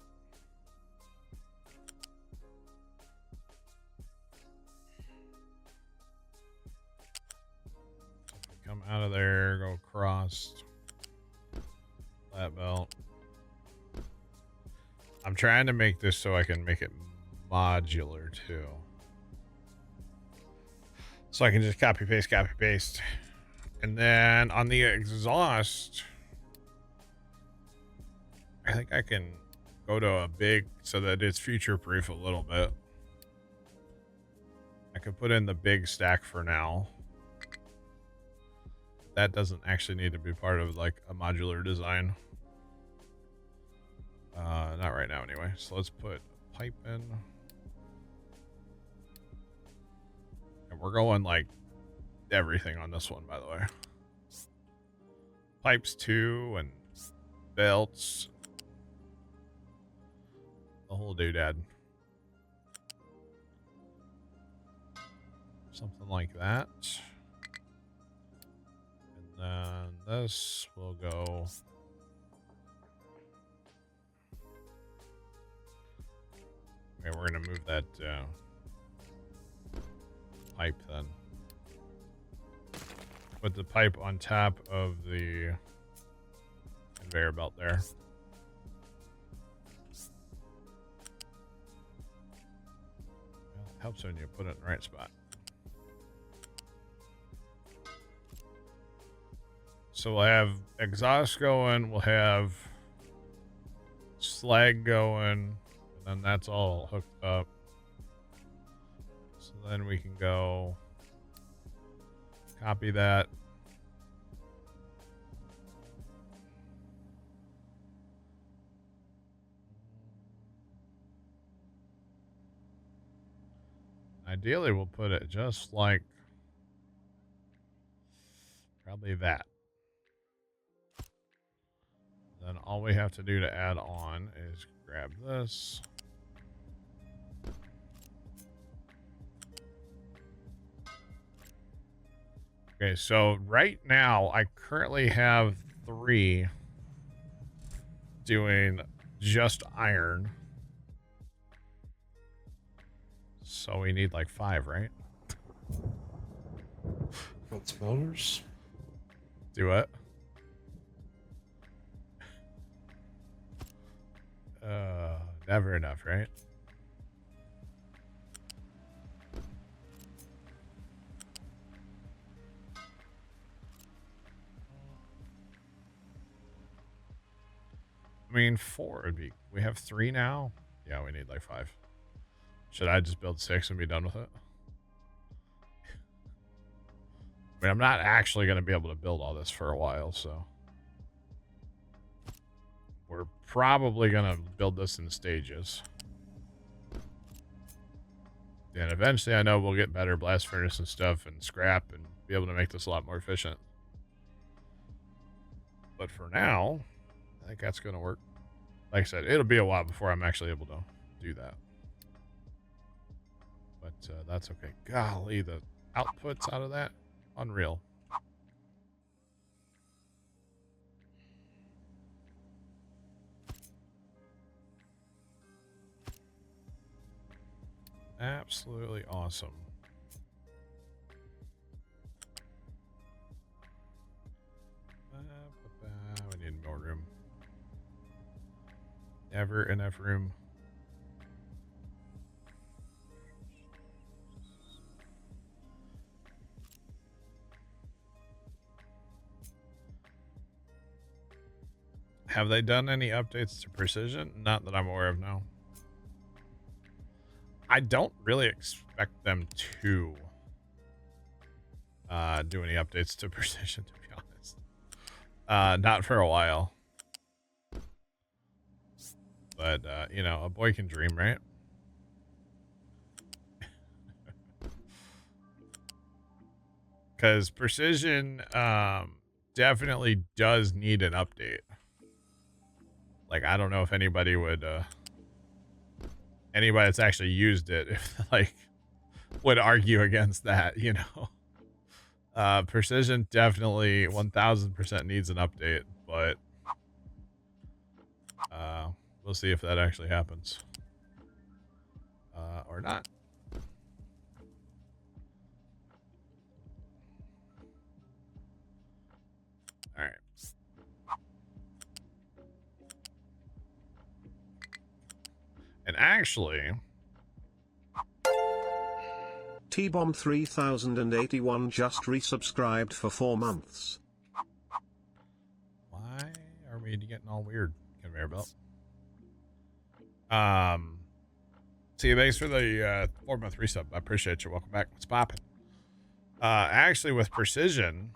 Come out of there, go across. Flat belt. I'm trying to make this so I can make it modular too. So I can just copy paste. And then on the exhaust, I think I can go to a big so that it's future proof a little bit. I could put in the big stack for now. That doesn't actually need to be part of like a modular design. Not right now anyway. So let's put pipe in. And we're going like everything on this one, by the way. Pipes too, and belts. The whole doodad. Something like that. And then this will go. Okay, we're going to move that pipe then. Put the pipe on top of the conveyor belt there. Well, it helps when you put it in the right spot. So we'll have exhaust going, we'll have slag going, and then that's all hooked up. So then we can go copy that. Ideally, we'll put it just like probably that. Then all we have to do to add on is grab this. Okay, so right now I currently have 3 doing just iron. So we need like 5, right? What's motors? Do what? Never enough, right? I mean, 4 would be. We have 3 now. Yeah, we need like 5. Should I just build 6 and be done with it? I mean, I'm not actually going to be able to build all this for a while, so we're probably going to build this in stages. And eventually I know we'll get better blast furnace and stuff and scrap and be able to make this a lot more efficient. But for now, I think that's going to work. Like I said, it'll be a while before I'm actually able to do that. But that's okay. Golly, the outputs out of that, unreal. Absolutely awesome. We need more room. Never enough room. Have they done any updates to precision? Not that I'm aware of, no. I don't really expect them to do any updates to precision, to be honest. Not for a while. But, you know, a boy can dream, right? Because precision definitely does need an update. Like, I don't know if anybody would... anybody that's actually used it, if, like, would argue against that, you know? Precision definitely 1000% needs an update, but we'll see if that actually happens. Or not. All right. And actually... T-Bomb 3081 just resubscribed for 4 months. Why are we getting all weird, conveyor belt? See, thanks for the 4-month resub. I appreciate you. Welcome back. What's popping? Actually, with precision,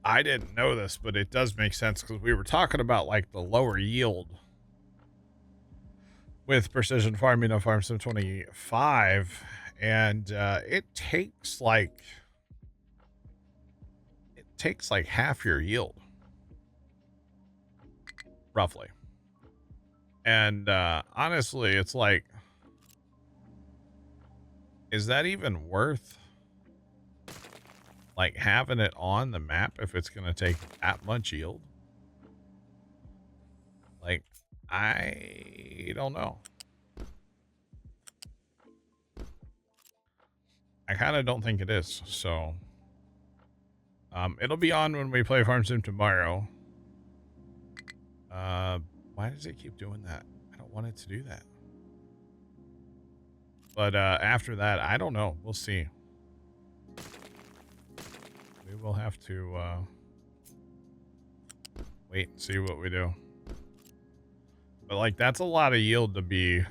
I didn't know this, but it does make sense because we were talking about like the lower yield with precision farming on Farm Sim 25, and it takes like half your yield, roughly. And honestly, it's like, is that even worth like having it on the map if it's going to take that much yield? Like, I don't know. I kind of don't think it is. So it'll be on when we play Farm Sim tomorrow. Why does it keep doing that? I don't want it to do that. But after that, I don't know. We'll see. We will have to wait and see what we do. But like, that's a lot of yield to be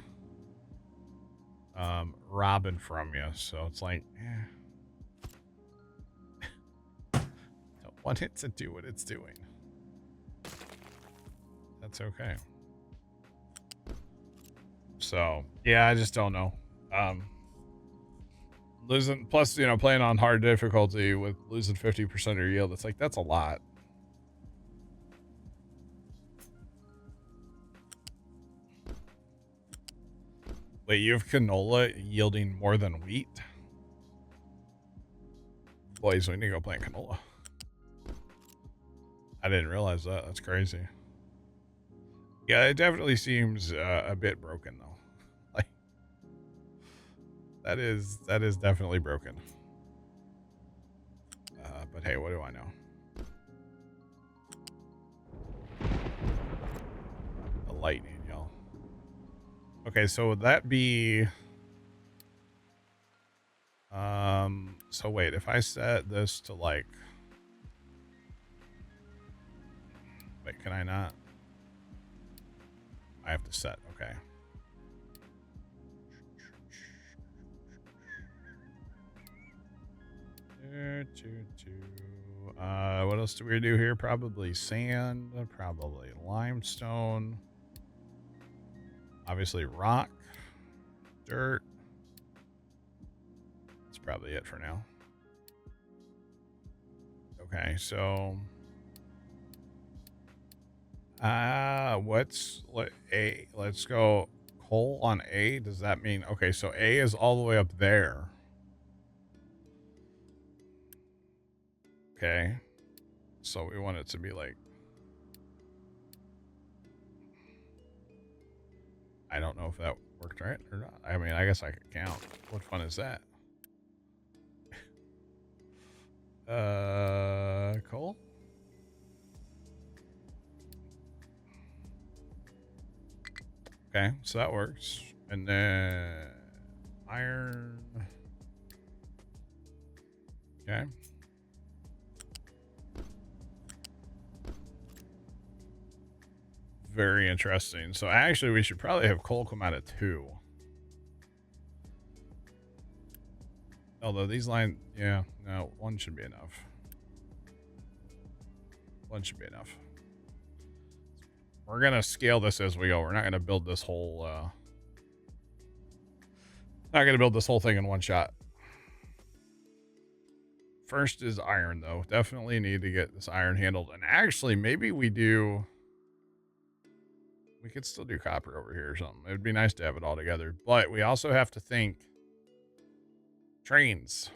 robbing from you. So it's like, don't want it to do what it's doing. That's okay. So yeah, I just don't know. Losing, plus, you know, playing on hard difficulty with losing 50% of your yield, it's like, that's a lot. Wait, you have canola yielding more than wheat? Boys, we need to go plant canola. I didn't realize that. That's crazy. Yeah, it definitely seems a bit broken, though. Like, that is definitely broken. But hey, what do I know? The lightning, y'all. Okay, so would that be... so wait, if I set this to like... Wait, can I not? I have to set, okay. What else do we do here? Probably sand, probably limestone, obviously rock, dirt. That's probably it for now. Okay, so let's go coal on A. Does that mean, okay, so A is all the way up there. Okay, so we want it to be like, I don't know if that worked right or not. I mean, I guess I could count. What fun is that? Coal. Okay, so that works. And then iron. Okay. Very interesting. So actually, we should probably have coal come out at 2. Although these lines, yeah, no, 1 should be enough. 1 should be enough. We're gonna scale this as we go. We're not gonna build this whole not gonna build this whole thing in one shot. First is iron, though. Definitely need to get this iron handled. And actually, maybe we do. We could still do copper over here or something. It would be nice to have it all together. But we also have to think trains.